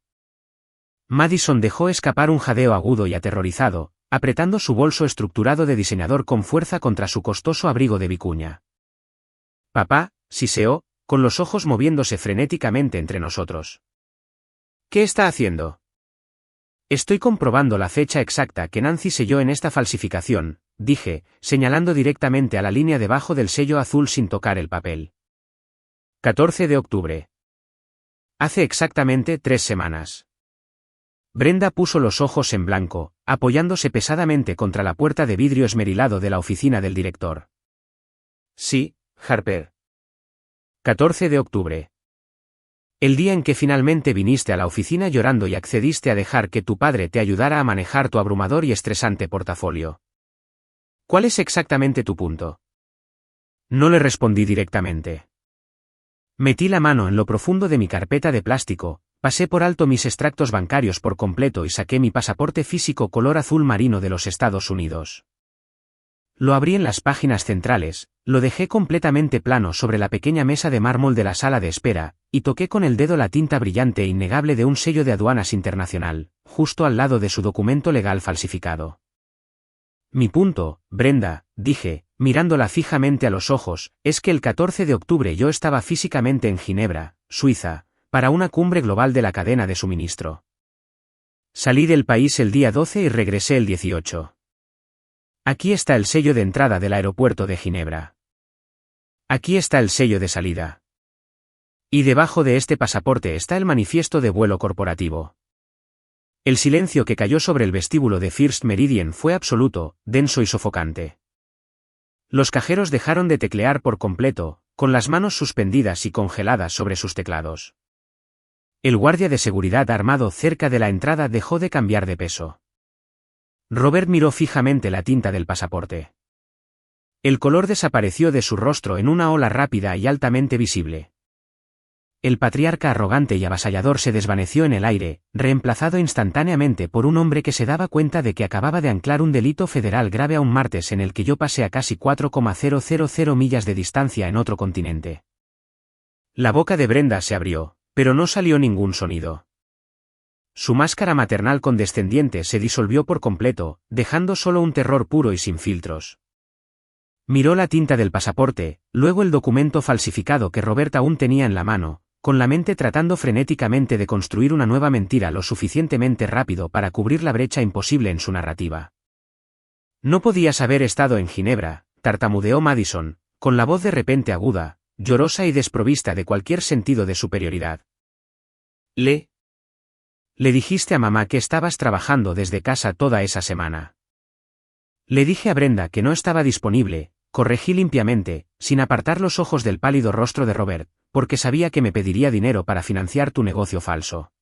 Madison dejó escapar un jadeo agudo y aterrorizado, apretando su bolso estructurado de diseñador con fuerza contra su costoso abrigo de vicuña. Papá, siseó, con los ojos moviéndose frenéticamente entre nosotros. ¿Qué está haciendo? Estoy comprobando la fecha exacta que Nancy selló en esta falsificación, dije, señalando directamente a la línea debajo del sello azul sin tocar el papel. 14 de octubre. Hace exactamente 3 semanas. Brenda puso los ojos en blanco, apoyándose pesadamente contra la puerta de vidrio esmerilado de la oficina del director. Sí, Harper. 14 de octubre. El día en que finalmente viniste a la oficina llorando y accediste a dejar que tu padre te ayudara a manejar tu abrumador y estresante portafolio. ¿Cuál es exactamente tu punto? No le respondí directamente. Metí la mano en lo profundo de mi carpeta de plástico, pasé por alto mis extractos bancarios por completo y saqué mi pasaporte físico color azul marino de los Estados Unidos. Lo abrí en las páginas centrales, lo dejé completamente plano sobre la pequeña mesa de mármol de la sala de espera, y toqué con el dedo la tinta brillante e innegable de un sello de aduanas internacional, justo al lado de su documento legal falsificado. Mi punto, Brenda, dije, mirándola fijamente a los ojos, es que el 14 de octubre yo estaba físicamente en Ginebra, Suiza, para una cumbre global de la cadena de suministro. Salí del país el día 12 y regresé el 18. Aquí está el sello de entrada del aeropuerto de Ginebra. Aquí está el sello de salida. Y debajo de este pasaporte está el manifiesto de vuelo corporativo. El silencio que cayó sobre el vestíbulo de First Meridian fue absoluto, denso y sofocante. Los cajeros dejaron de teclear por completo, con las manos suspendidas y congeladas sobre sus teclados. El guardia de seguridad armado cerca de la entrada dejó de cambiar de peso. Robert miró fijamente la tinta del pasaporte. El color desapareció de su rostro en una ola rápida y altamente visible. El patriarca arrogante y avasallador se desvaneció en el aire, reemplazado instantáneamente por un hombre que se daba cuenta de que acababa de anclar un delito federal grave a un martes en el que yo pasé a casi 4,000 millas de distancia en otro continente. La boca de Brenda se abrió, pero no salió ningún sonido. Su máscara maternal condescendiente se disolvió por completo, dejando solo un terror puro y sin filtros. Miró la tinta del pasaporte, luego el documento falsificado que Robert aún tenía en la mano, con la mente tratando frenéticamente de construir una nueva mentira lo suficientemente rápido para cubrir la brecha imposible en su narrativa. No podías haber estado en Ginebra, tartamudeó Madison, con la voz de repente aguda, llorosa y desprovista de cualquier sentido de superioridad. Le dijiste a mamá que estabas trabajando desde casa toda esa semana. Le dije a Brenda que no estaba disponible, corregí limpiamente, sin apartar los ojos del pálido rostro de Robert, porque sabía que me pediría dinero para financiar tu negocio falso.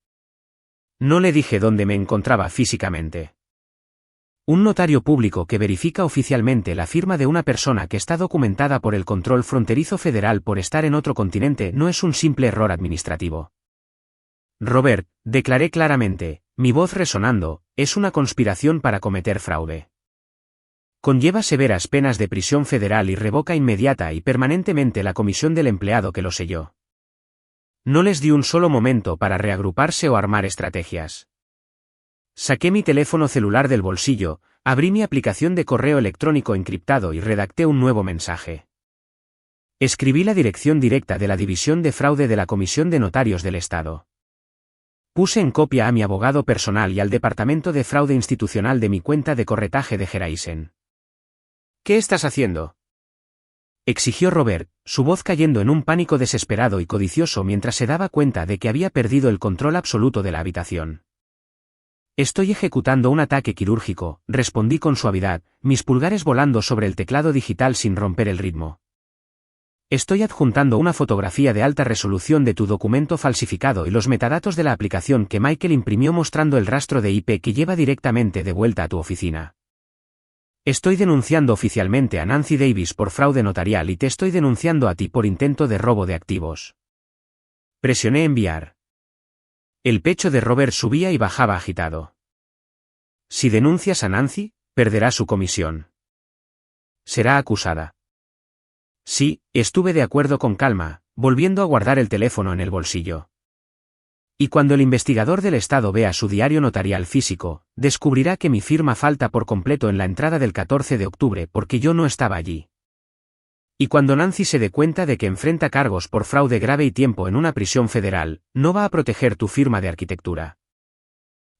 No le dije dónde me encontraba físicamente. Un notario público que verifica oficialmente la firma de una persona que está documentada por el control fronterizo federal por estar en otro continente no es un simple error administrativo. Robert, declaré claramente, mi voz resonando, es una conspiración para cometer fraude. Conlleva severas penas de prisión federal y revoca inmediata y permanentemente la comisión del empleado que lo selló. No les di un solo momento para reagruparse o armar estrategias. Saqué mi teléfono celular del bolsillo, abrí mi aplicación de correo electrónico encriptado y redacté un nuevo mensaje. Escribí la dirección directa de la División de Fraude de la Comisión de Notarios del Estado. Puse en copia a mi abogado personal y al departamento de fraude institucional de mi cuenta de corretaje de Geraisen. ¿Qué estás haciendo?, exigió Robert, su voz cayendo en un pánico desesperado y codicioso mientras se daba cuenta de que había perdido el control absoluto de la habitación. Estoy ejecutando un ataque quirúrgico, respondí con suavidad, mis pulgares volando sobre el teclado digital sin romper el ritmo. Estoy adjuntando una fotografía de alta resolución de tu documento falsificado y los metadatos de la aplicación que Michael imprimió mostrando el rastro de IP que lleva directamente de vuelta a tu oficina. Estoy denunciando oficialmente a Nancy Davis por fraude notarial y te estoy denunciando a ti por intento de robo de activos. Presioné enviar. El pecho de Robert subía y bajaba agitado. Si denuncias a Nancy, perderá su comisión. Será acusada. Sí, estuve de acuerdo con calma, volviendo a guardar el teléfono en el bolsillo. Y cuando el investigador del Estado vea su diario notarial físico, descubrirá que mi firma falta por completo en la entrada del 14 de octubre porque yo no estaba allí. Y cuando Nancy se dé cuenta de que enfrenta cargos por fraude grave y tiempo en una prisión federal, no va a proteger tu firma de arquitectura.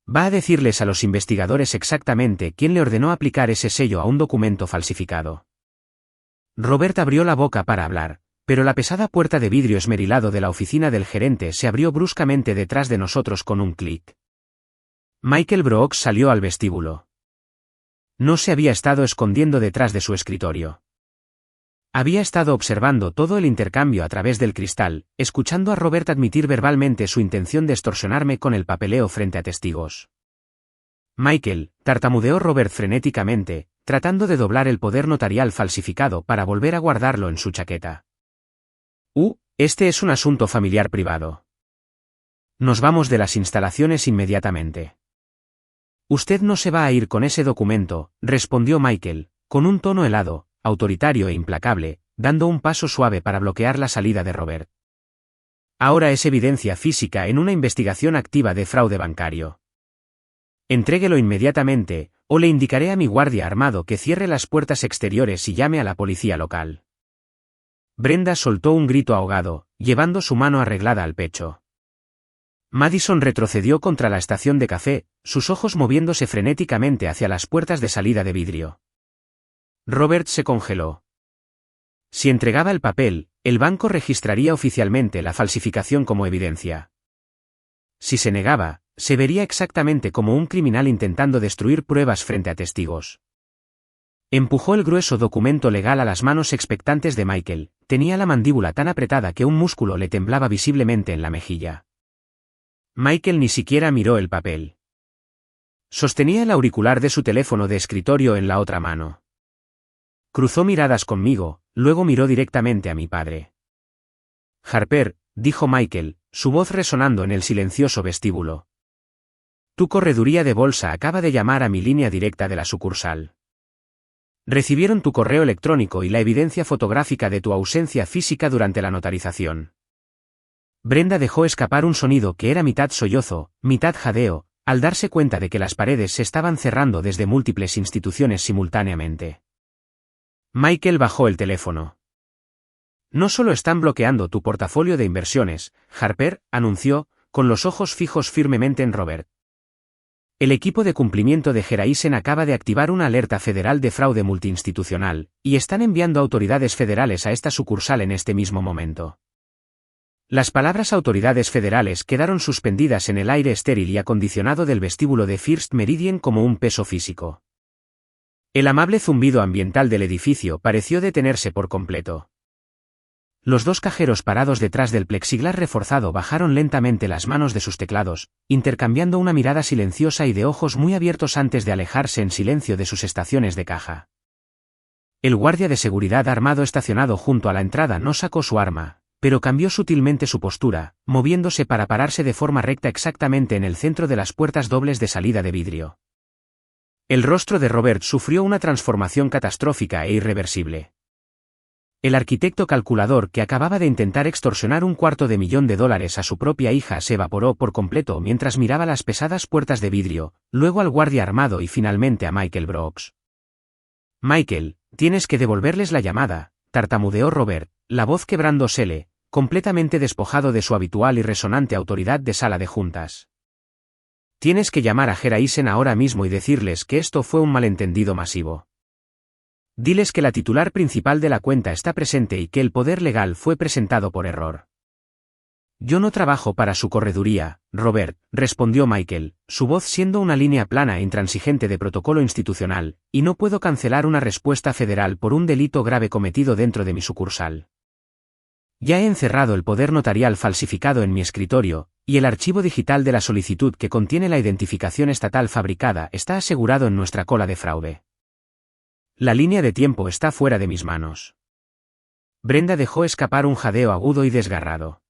Va a decirles a los investigadores exactamente quién le ordenó aplicar ese sello a un documento falsificado. Robert abrió la boca para hablar, pero la pesada puerta de vidrio esmerilado de la oficina del gerente se abrió bruscamente detrás de nosotros con un clic. Michael Brooks salió al vestíbulo. No se había estado escondiendo detrás de su escritorio. Había estado observando todo el intercambio a través del cristal, escuchando a Robert admitir verbalmente su intención de extorsionarme con el papeleo frente a testigos. Michael, tartamudeó Robert frenéticamente, tratando de doblar el poder notarial falsificado para volver a guardarlo en su chaqueta. Este es un asunto familiar privado. Nos vamos de las instalaciones inmediatamente. Usted no se va a ir con ese documento, respondió Michael, con un tono helado, autoritario e implacable, dando un paso suave para bloquear la salida de Robert. Ahora es evidencia física en una investigación activa de fraude bancario. Entréguelo inmediatamente, o le indicaré a mi guardia armado que cierre las puertas exteriores y llame a la policía local. Brenda soltó un grito ahogado, llevando su mano arreglada al pecho. Madison retrocedió contra la estación de café, sus ojos moviéndose frenéticamente hacia las puertas de salida de vidrio. Robert se congeló. Si entregaba el papel, el banco registraría oficialmente la falsificación como evidencia. Si se negaba, se vería exactamente como un criminal intentando destruir pruebas frente a testigos. Empujó el grueso documento legal a las manos expectantes de Michael, tenía la mandíbula tan apretada que un músculo le temblaba visiblemente en la mejilla. Michael ni siquiera miró el papel. Sostenía el auricular de su teléfono de escritorio en la otra mano. Cruzó miradas conmigo, luego miró directamente a mi padre. Harper, dijo Michael, su voz resonando en el silencioso vestíbulo. Tu correduría de bolsa acaba de llamar a mi línea directa de la sucursal. Recibieron tu correo electrónico y la evidencia fotográfica de tu ausencia física durante la notarización. Brenda dejó escapar un sonido que era mitad sollozo, mitad jadeo, al darse cuenta de que las paredes se estaban cerrando desde múltiples instituciones simultáneamente. Michael bajó el teléfono. No solo están bloqueando tu portafolio de inversiones, Harper, anunció, con los ojos fijos firmemente en Robert. El equipo de cumplimiento de Geraisen acaba de activar una alerta federal de fraude multiinstitucional, y están enviando autoridades federales a esta sucursal en este mismo momento. Las palabras autoridades federales quedaron suspendidas en el aire estéril y acondicionado del vestíbulo de First Meridian como un peso físico. El amable zumbido ambiental del edificio pareció detenerse por completo. Los dos cajeros parados detrás del plexiglas reforzado bajaron lentamente las manos de sus teclados, intercambiando una mirada silenciosa y de ojos muy abiertos antes de alejarse en silencio de sus estaciones de caja. El guardia de seguridad armado estacionado junto a la entrada no sacó su arma, pero cambió sutilmente su postura, moviéndose para pararse de forma recta exactamente en el centro de las puertas dobles de salida de vidrio. El rostro de Robert sufrió una transformación catastrófica e irreversible. El arquitecto calculador que acababa de intentar extorsionar $250,000 a su propia hija se evaporó por completo mientras miraba las pesadas puertas de vidrio, luego al guardia armado y finalmente a Michael Brooks. Michael, tienes que devolverles la llamada, tartamudeó Robert, la voz quebrándosele, completamente despojado de su habitual y resonante autoridad de sala de juntas. Tienes que llamar a Geraisen ahora mismo y decirles que esto fue un malentendido masivo. Diles que la titular principal de la cuenta está presente y que el poder legal fue presentado por error. Yo no trabajo para su correduría, Robert, respondió Michael, su voz siendo una línea plana e intransigente de protocolo institucional, y no puedo cancelar una respuesta federal por un delito grave cometido dentro de mi sucursal. Ya he encerrado el poder notarial falsificado en mi escritorio, y el archivo digital de la solicitud que contiene la identificación estatal fabricada está asegurado en nuestra cola de fraude. La línea de tiempo está fuera de mis manos. Brenda dejó escapar un jadeo agudo y desgarrado.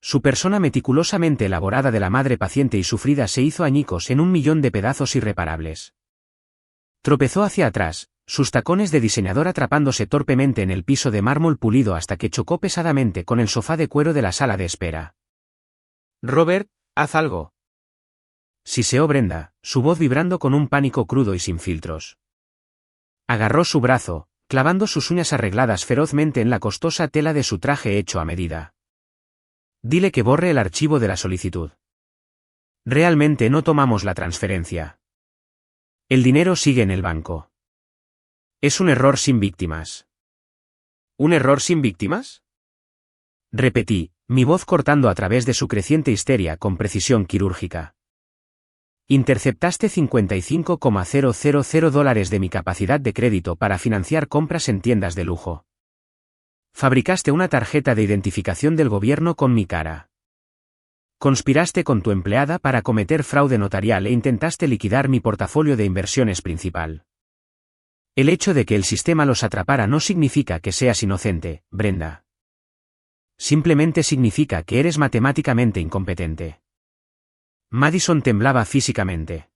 Su persona meticulosamente elaborada de la madre paciente y sufrida se hizo añicos en 1.000.000 de pedazos irreparables. Tropezó hacia atrás, sus tacones de diseñador atrapándose torpemente en el piso de mármol pulido hasta que chocó pesadamente con el sofá de cuero de la sala de espera. «Robert, haz algo», siseó Brenda, su voz vibrando con un pánico crudo y sin filtros. Agarró su brazo, clavando sus uñas arregladas ferozmente en la costosa tela de su traje hecho a medida. Dile que borre el archivo de la solicitud. Realmente no tomamos la transferencia. El dinero sigue en el banco. Es un error sin víctimas. ¿Un error sin víctimas?, repetí, mi voz cortando a través de su creciente histeria con precisión quirúrgica. Interceptaste $55,000 de mi capacidad de crédito para financiar compras en tiendas de lujo. Fabricaste una tarjeta de identificación del gobierno con mi cara. Conspiraste con tu empleada para cometer fraude notarial e intentaste liquidar mi portafolio de inversiones principal. El hecho de que el sistema los atrapara no significa que seas inocente, Brenda. Simplemente significa que eres matemáticamente incompetente. Madison temblaba físicamente.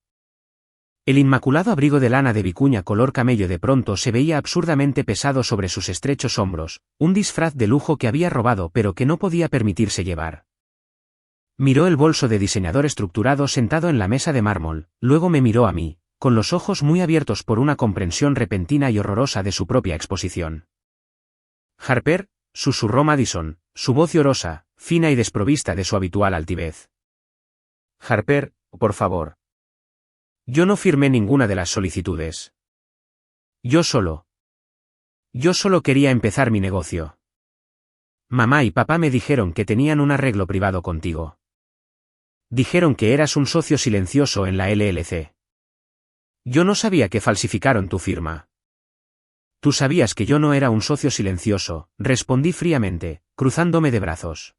El inmaculado abrigo de lana de vicuña color camello de pronto se veía absurdamente pesado sobre sus estrechos hombros, un disfraz de lujo que había robado pero que no podía permitirse llevar. Miró el bolso de diseñador estructurado sentado en la mesa de mármol, luego me miró a mí, con los ojos muy abiertos por una comprensión repentina y horrorosa de su propia exposición. «Harper», susurró Madison, su voz llorosa, fina y desprovista de su habitual altivez. «Harper, por favor. Yo no firmé ninguna de las solicitudes. Yo solo quería empezar mi negocio. Mamá y papá me dijeron que tenían un arreglo privado contigo. Dijeron que eras un socio silencioso en la LLC. Yo no sabía que falsificaron tu firma». «Tú sabías que yo no era un socio silencioso», respondí fríamente, cruzándome de brazos.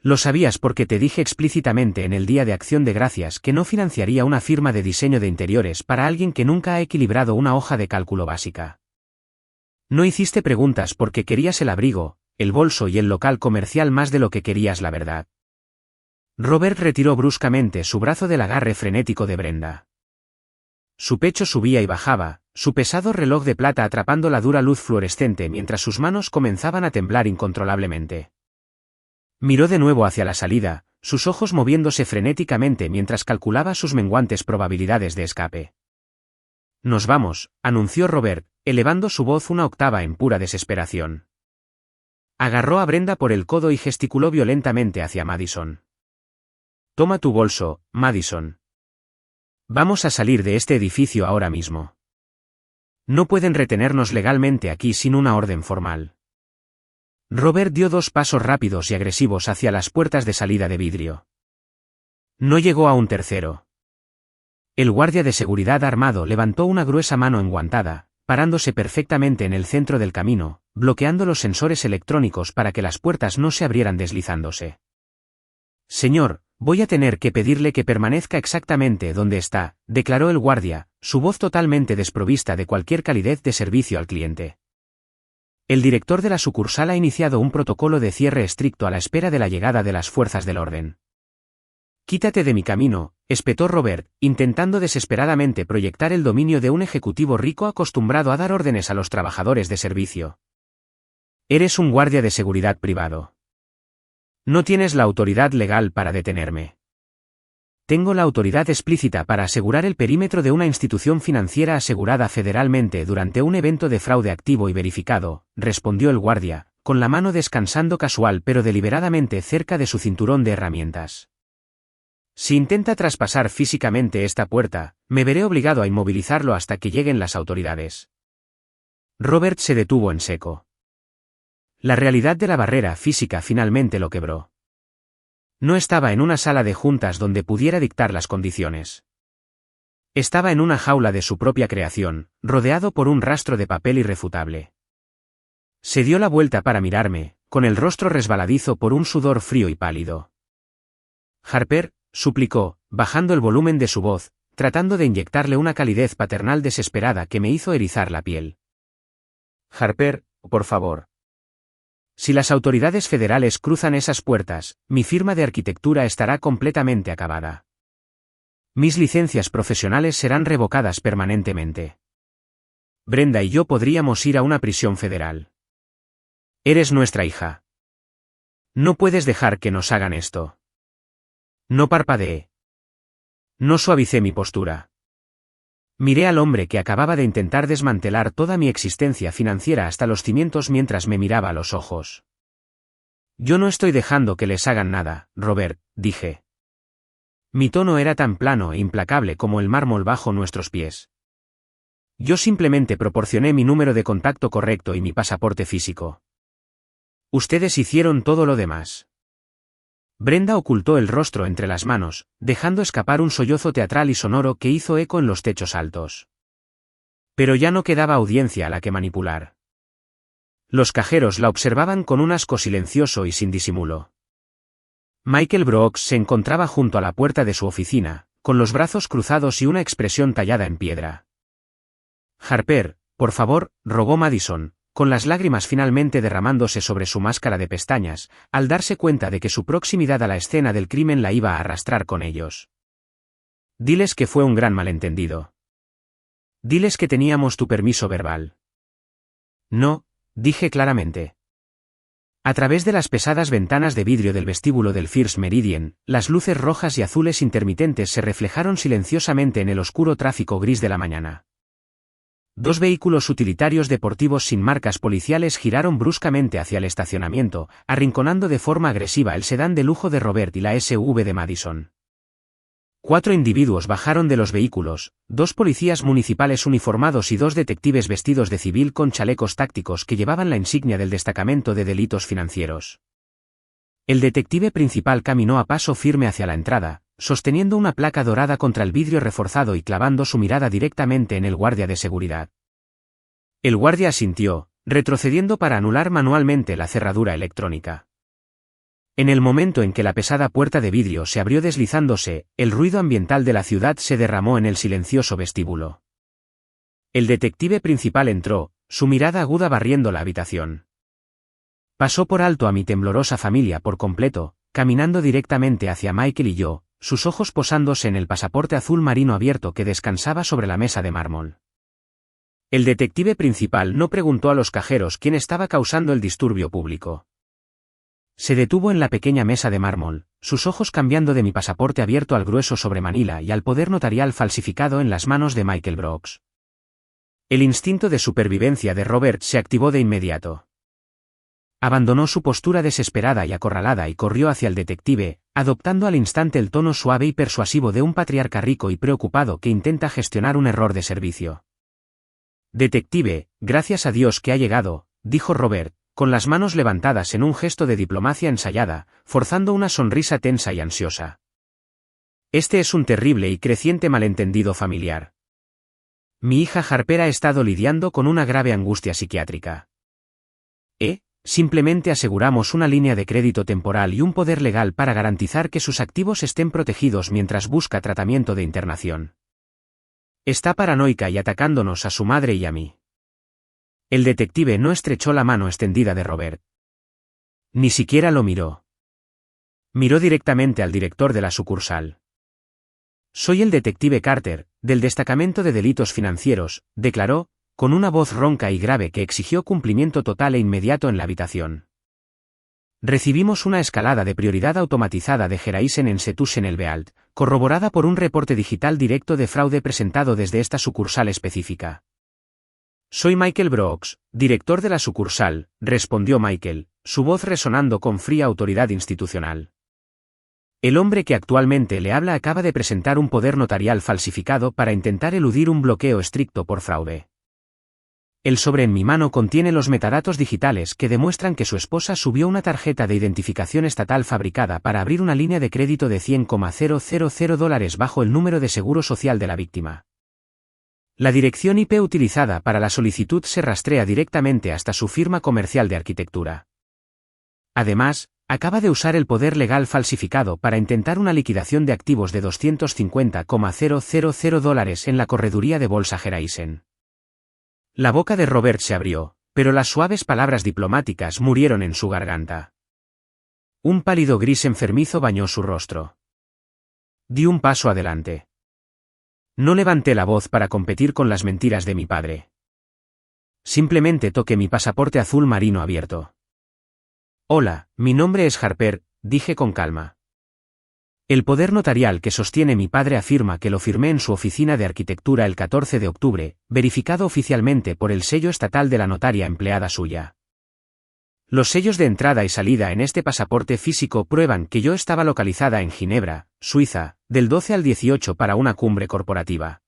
«Lo sabías porque te dije explícitamente en el Día de Acción de Gracias que no financiaría una firma de diseño de interiores para alguien que nunca ha equilibrado una hoja de cálculo básica. No hiciste preguntas porque querías el abrigo, el bolso y el local comercial más de lo que querías la verdad». Robert retiró bruscamente su brazo del agarre frenético de Brenda. Su pecho subía y bajaba, su pesado reloj de plata atrapando la dura luz fluorescente mientras sus manos comenzaban a temblar incontrolablemente. Miró de nuevo hacia la salida, sus ojos moviéndose frenéticamente mientras calculaba sus menguantes probabilidades de escape. «Nos vamos», anunció Robert, elevando su voz una octava en pura desesperación. Agarró a Brenda por el codo y gesticuló violentamente hacia Madison. «Toma tu bolso, Madison. Vamos a salir de este edificio ahora mismo. No pueden retenernos legalmente aquí sin una orden formal». Robert dio 2 pasos rápidos y agresivos hacia las puertas de salida de vidrio. No llegó a un tercero. El guardia de seguridad armado levantó una gruesa mano enguantada, parándose perfectamente en el centro del camino, bloqueando los sensores electrónicos para que las puertas no se abrieran deslizándose. «Señor, voy a tener que pedirle que permanezca exactamente donde está», declaró el guardia, su voz totalmente desprovista de cualquier calidez de servicio al cliente. «El director de la sucursal ha iniciado un protocolo de cierre estricto a la espera de la llegada de las fuerzas del orden». «Quítate de mi camino», espetó Robert, intentando desesperadamente proyectar el dominio de un ejecutivo rico acostumbrado a dar órdenes a los trabajadores de servicio. «Eres un guardia de seguridad privado. No tienes la autoridad legal para detenerme. Tengo la autoridad explícita para asegurar el perímetro de una institución financiera asegurada federalmente durante un evento de fraude activo y verificado», respondió el guardia, con la mano descansando casual pero deliberadamente cerca de su cinturón de herramientas. Si intenta traspasar físicamente esta puerta, me veré obligado a inmovilizarlo hasta que lleguen las autoridades. Robert se detuvo en seco. La realidad de la barrera física finalmente lo quebró. No estaba en una sala de juntas donde pudiera dictar las condiciones. Estaba en una jaula de su propia creación, rodeado por un rastro de papel irrefutable. Se dio la vuelta para mirarme, con el rostro resbaladizo por un sudor frío y pálido. Harper, suplicó, bajando el volumen de su voz, tratando de inyectarle una calidez paternal desesperada que me hizo erizar la piel. Harper, por favor. Si las autoridades federales cruzan esas puertas, mi firma de arquitectura estará completamente acabada. Mis licencias profesionales serán revocadas permanentemente. Brenda y yo podríamos ir a una prisión federal. Eres nuestra hija. No puedes dejar que nos hagan esto. No parpadeé. No suavicé mi postura. Miré al hombre que acababa de intentar desmantelar toda mi existencia financiera hasta los cimientos mientras me miraba a los ojos. Yo no estoy dejando que les hagan nada, Robert, dije. Mi tono era tan plano e implacable como el mármol bajo nuestros pies. Yo simplemente proporcioné mi número de contacto correcto y mi pasaporte físico. Ustedes hicieron todo lo demás. Brenda ocultó el rostro entre las manos, dejando escapar un sollozo teatral y sonoro que hizo eco en los techos altos. Pero ya no quedaba audiencia a la que manipular. Los cajeros la observaban con un asco silencioso y sin disimulo. Michael Brooks se encontraba junto a la puerta de su oficina, con los brazos cruzados y una expresión tallada en piedra. Harper, por favor, rogó Madison, con las lágrimas finalmente derramándose sobre su máscara de pestañas, al darse cuenta de que su proximidad a la escena del crimen la iba a arrastrar con ellos. Diles que fue un gran malentendido. Diles que teníamos tu permiso verbal. No, dije claramente. A través de las pesadas ventanas de vidrio del vestíbulo del First Meridian, las luces rojas y azules intermitentes se reflejaron silenciosamente en el oscuro tráfico gris de la mañana. Dos vehículos utilitarios deportivos sin marcas policiales giraron bruscamente hacia el estacionamiento, arrinconando de forma agresiva el sedán de lujo de Robert y la SUV de Madison. 4 individuos bajaron de los vehículos, 2 policías municipales uniformados y 2 detectives vestidos de civil con chalecos tácticos que llevaban la insignia del destacamento de delitos financieros. El detective principal caminó a paso firme hacia la entrada, sosteniendo una placa dorada contra el vidrio reforzado y clavando su mirada directamente en el guardia de seguridad. El guardia asintió, retrocediendo para anular manualmente la cerradura electrónica. En el momento en que la pesada puerta de vidrio se abrió deslizándose, el ruido ambiental de la ciudad se derramó en el silencioso vestíbulo. El detective principal entró, su mirada aguda barriendo la habitación. Pasó por alto a mi temblorosa familia por completo, caminando directamente hacia Michael y yo, sus ojos posándose en el pasaporte azul marino abierto que descansaba sobre la mesa de mármol. El detective principal no preguntó a los cajeros quién estaba causando el disturbio público. Se detuvo en la pequeña mesa de mármol, sus ojos cambiando de mi pasaporte abierto al grueso sobre Manila y al poder notarial falsificado en las manos de Michael Brooks. El instinto de supervivencia de Robert se activó de inmediato. Abandonó su postura desesperada y acorralada y corrió hacia el detective, adoptando al instante el tono suave y persuasivo de un patriarca rico y preocupado que intenta gestionar un error de servicio. Detective, gracias a Dios que ha llegado, dijo Robert, con las manos levantadas en un gesto de diplomacia ensayada, forzando una sonrisa tensa y ansiosa. Este es un terrible y creciente malentendido familiar. Mi hija Harper ha estado lidiando con una grave angustia psiquiátrica. Simplemente aseguramos una línea de crédito temporal y un poder legal para garantizar que sus activos estén protegidos mientras busca tratamiento de internación. Está paranoica y atacándonos a su madre y a mí. El detective no estrechó la mano extendida de Robert. Ni siquiera lo miró. Miró directamente al director de la sucursal. Soy el detective Carter, del destacamento de delitos financieros, declaró, con una voz ronca y grave que exigió cumplimiento total e inmediato en la habitación. Recibimos una escalada de prioridad automatizada de Geraisen en Setusen-el-Bealt, corroborada por un reporte digital directo de fraude presentado desde esta sucursal específica. Soy Michael Brooks, director de la sucursal, respondió Michael, su voz resonando con fría autoridad institucional. El hombre que actualmente le habla acaba de presentar un poder notarial falsificado para intentar eludir un bloqueo estricto por fraude. El sobre en mi mano contiene los metadatos digitales que demuestran que su esposa subió una tarjeta de identificación estatal fabricada para abrir una línea de crédito de $100,000 bajo el número de seguro social de la víctima. La dirección IP utilizada para la solicitud se rastrea directamente hasta su firma comercial de arquitectura. Además, acaba de usar el poder legal falsificado para intentar una liquidación de activos de $250,000 en la correduría de bolsa Geraisen. La boca de Robert se abrió, pero las suaves palabras diplomáticas murieron en su garganta. Un pálido gris enfermizo bañó su rostro. Di un paso adelante. No levanté la voz para competir con las mentiras de mi padre. Simplemente toqué mi pasaporte azul marino abierto. Hola, mi nombre es Harper, dije con calma. El poder notarial que sostiene mi padre afirma que lo firmé en su oficina de arquitectura el 14 de octubre, verificado oficialmente por el sello estatal de la notaria empleada suya. Los sellos de entrada y salida en este pasaporte físico prueban que yo estaba localizada en Ginebra, Suiza, del 12 al 18 para una cumbre corporativa.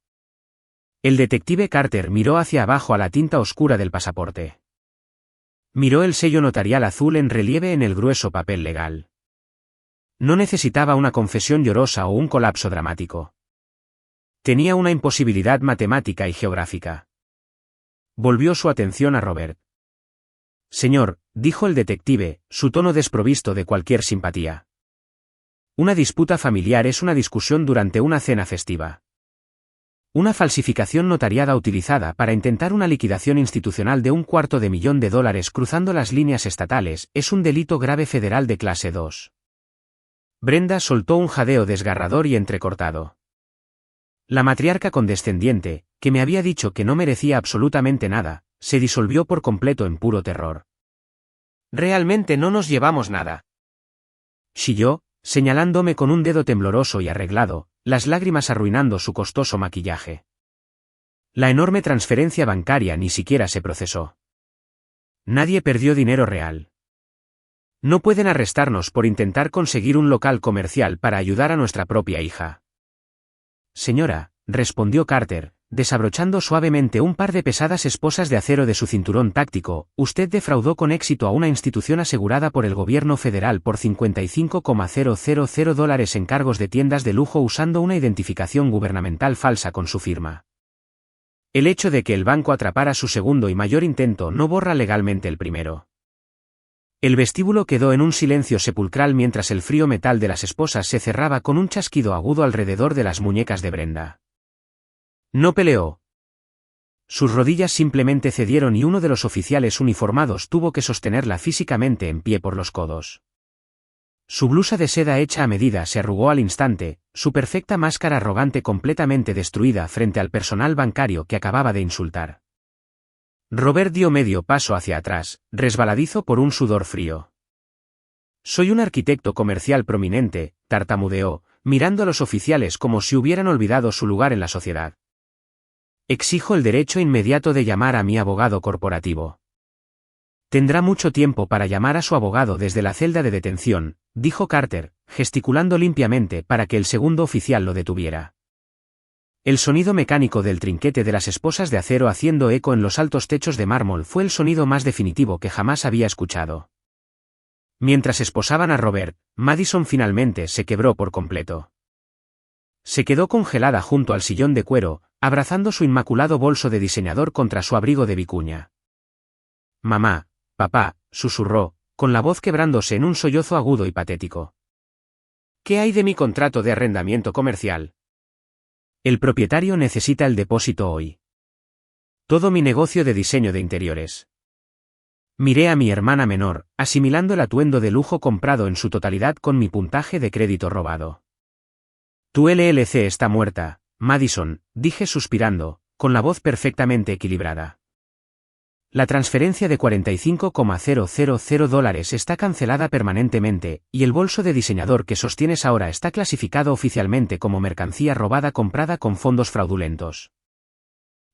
El detective Carter miró hacia abajo a la tinta oscura del pasaporte. Miró el sello notarial azul en relieve en el grueso papel legal. No necesitaba una confesión llorosa o un colapso dramático. Tenía una imposibilidad matemática y geográfica. Volvió su atención a Robert. Señor, dijo el detective, su tono desprovisto de cualquier simpatía. Una disputa familiar es una discusión durante una cena festiva. Una falsificación notariada utilizada para intentar una liquidación institucional de $250,000 cruzando las líneas estatales es un delito grave federal de clase 2. Brenda soltó un jadeo desgarrador y entrecortado. La matriarca condescendiente, que me había dicho que no merecía absolutamente nada, se disolvió por completo en puro terror. Realmente no nos llevamos nada. Chilló, señalándome con un dedo tembloroso y arreglado, las lágrimas arruinando su costoso maquillaje. La enorme transferencia bancaria ni siquiera se procesó. Nadie perdió dinero real. No pueden arrestarnos por intentar conseguir un local comercial para ayudar a nuestra propia hija. Señora, respondió Carter, desabrochando suavemente un par de pesadas esposas de acero de su cinturón táctico, usted defraudó con éxito a una institución asegurada por el gobierno federal por $55,000 en cargos de tiendas de lujo usando una identificación gubernamental falsa con su firma. El hecho de que el banco atrapara su segundo y mayor intento no borra legalmente el primero. El vestíbulo quedó en un silencio sepulcral mientras el frío metal de las esposas se cerraba con un chasquido agudo alrededor de las muñecas de Brenda. No peleó. Sus rodillas simplemente cedieron y uno de los oficiales uniformados tuvo que sostenerla físicamente en pie por los codos. Su blusa de seda hecha a medida se arrugó al instante, su perfecta máscara arrogante completamente destruida frente al personal bancario que acababa de insultar. Robert dio medio paso hacia atrás, resbaladizo por un sudor frío. Soy un arquitecto comercial prominente, tartamudeó, mirando a los oficiales como si hubieran olvidado su lugar en la sociedad. Exijo el derecho inmediato de llamar a mi abogado corporativo. Tendrá mucho tiempo para llamar a su abogado desde la celda de detención, dijo Carter, gesticulando limpiamente para que el segundo oficial lo detuviera. El sonido mecánico del trinquete de las esposas de acero haciendo eco en los altos techos de mármol fue el sonido más definitivo que jamás había escuchado. Mientras esposaban a Robert, Madison finalmente se quebró por completo. Se quedó congelada junto al sillón de cuero, abrazando su inmaculado bolso de diseñador contra su abrigo de vicuña. Mamá, papá, susurró, con la voz quebrándose en un sollozo agudo y patético. ¿Qué hay de mi contrato de arrendamiento comercial? El propietario necesita el depósito hoy. Todo mi negocio de diseño de interiores. Miré a mi hermana menor, asimilando el atuendo de lujo comprado en su totalidad con mi puntaje de crédito robado. Tu LLC está muerta, Madison, dije suspirando, con la voz perfectamente equilibrada. La transferencia de $45,000 está cancelada permanentemente, y el bolso de diseñador que sostienes ahora está clasificado oficialmente como mercancía robada comprada con fondos fraudulentos.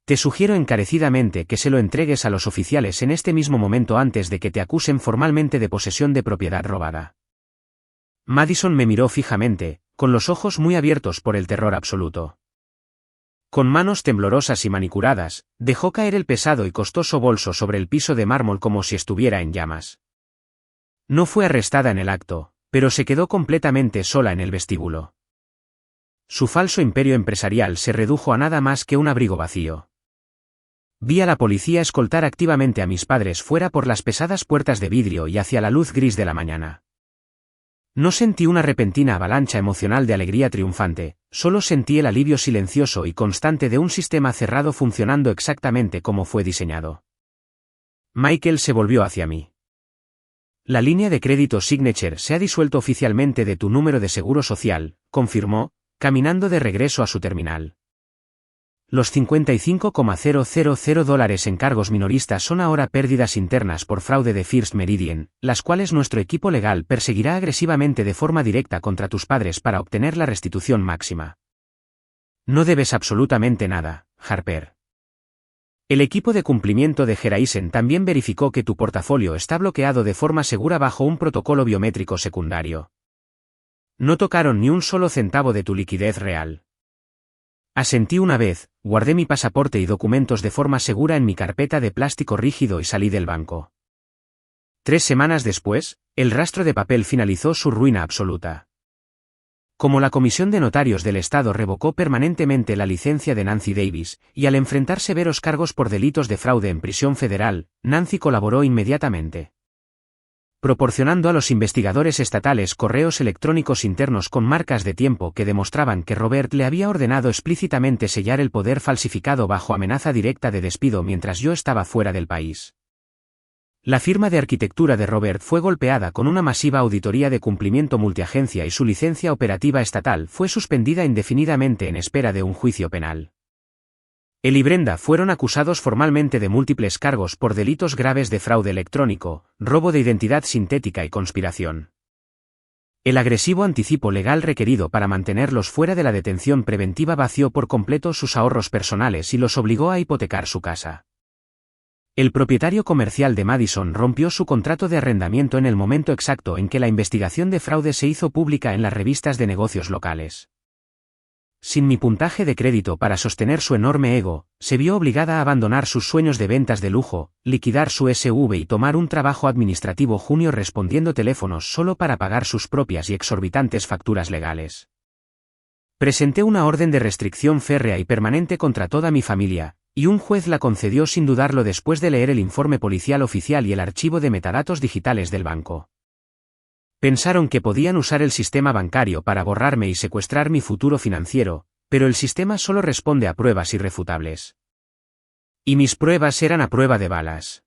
Te sugiero encarecidamente que se lo entregues a los oficiales en este mismo momento antes de que te acusen formalmente de posesión de propiedad robada. Madison me miró fijamente, con los ojos muy abiertos por el terror absoluto. Con manos temblorosas y manicuradas, dejó caer el pesado y costoso bolso sobre el piso de mármol como si estuviera en llamas. No fue arrestada en el acto, pero se quedó completamente sola en el vestíbulo. Su falso imperio empresarial se redujo a nada más que un abrigo vacío. Vi a la policía escoltar activamente a mis padres fuera por las pesadas puertas de vidrio y hacia la luz gris de la mañana. No sentí una repentina avalancha emocional de alegría triunfante, solo sentí el alivio silencioso y constante de un sistema cerrado funcionando exactamente como fue diseñado. Michael se volvió hacia mí. La línea de crédito Signature se ha disuelto oficialmente de tu número de seguro social, confirmó, caminando de regreso a su terminal. Los $55,000 en cargos minoristas son ahora pérdidas internas por fraude de First Meridian, las cuales nuestro equipo legal perseguirá agresivamente de forma directa contra tus padres para obtener la restitución máxima. No debes absolutamente nada, Harper. El equipo de cumplimiento de Geraisen también verificó que tu portafolio está bloqueado de forma segura bajo un protocolo biométrico secundario. No tocaron ni un solo centavo de tu liquidez real. Asentí una vez, guardé mi pasaporte y documentos de forma segura en mi carpeta de plástico rígido y salí del banco. 3 semanas después, el rastro de papel finalizó su ruina absoluta. Como la Comisión de Notarios del Estado revocó permanentemente la licencia de Nancy Davis, y al enfrentar severos cargos por delitos de fraude en prisión federal, Nancy colaboró inmediatamente, proporcionando a los investigadores estatales correos electrónicos internos con marcas de tiempo que demostraban que Robert le había ordenado explícitamente sellar el poder falsificado bajo amenaza directa de despido mientras yo estaba fuera del país. La firma de arquitectura de Robert fue golpeada con una masiva auditoría de cumplimiento multiagencia y su licencia operativa estatal fue suspendida indefinidamente en espera de un juicio penal. Él y Brenda fueron acusados formalmente de múltiples cargos por delitos graves de fraude electrónico, robo de identidad sintética y conspiración. El agresivo anticipo legal requerido para mantenerlos fuera de la detención preventiva vació por completo sus ahorros personales y los obligó a hipotecar su casa. El propietario comercial de Madison rompió su contrato de arrendamiento en el momento exacto en que la investigación de fraude se hizo pública en las revistas de negocios locales. Sin mi puntaje de crédito para sostener su enorme ego, se vio obligada a abandonar sus sueños de ventas de lujo, liquidar su SV y tomar un trabajo administrativo junior respondiendo teléfonos solo para pagar sus propias y exorbitantes facturas legales. Presenté una orden de restricción férrea y permanente contra toda mi familia, y un juez la concedió sin dudarlo después de leer el informe policial oficial y el archivo de metadatos digitales del banco. Pensaron que podían usar el sistema bancario para borrarme y secuestrar mi futuro financiero, pero el sistema solo responde a pruebas irrefutables. Y mis pruebas eran a prueba de balas.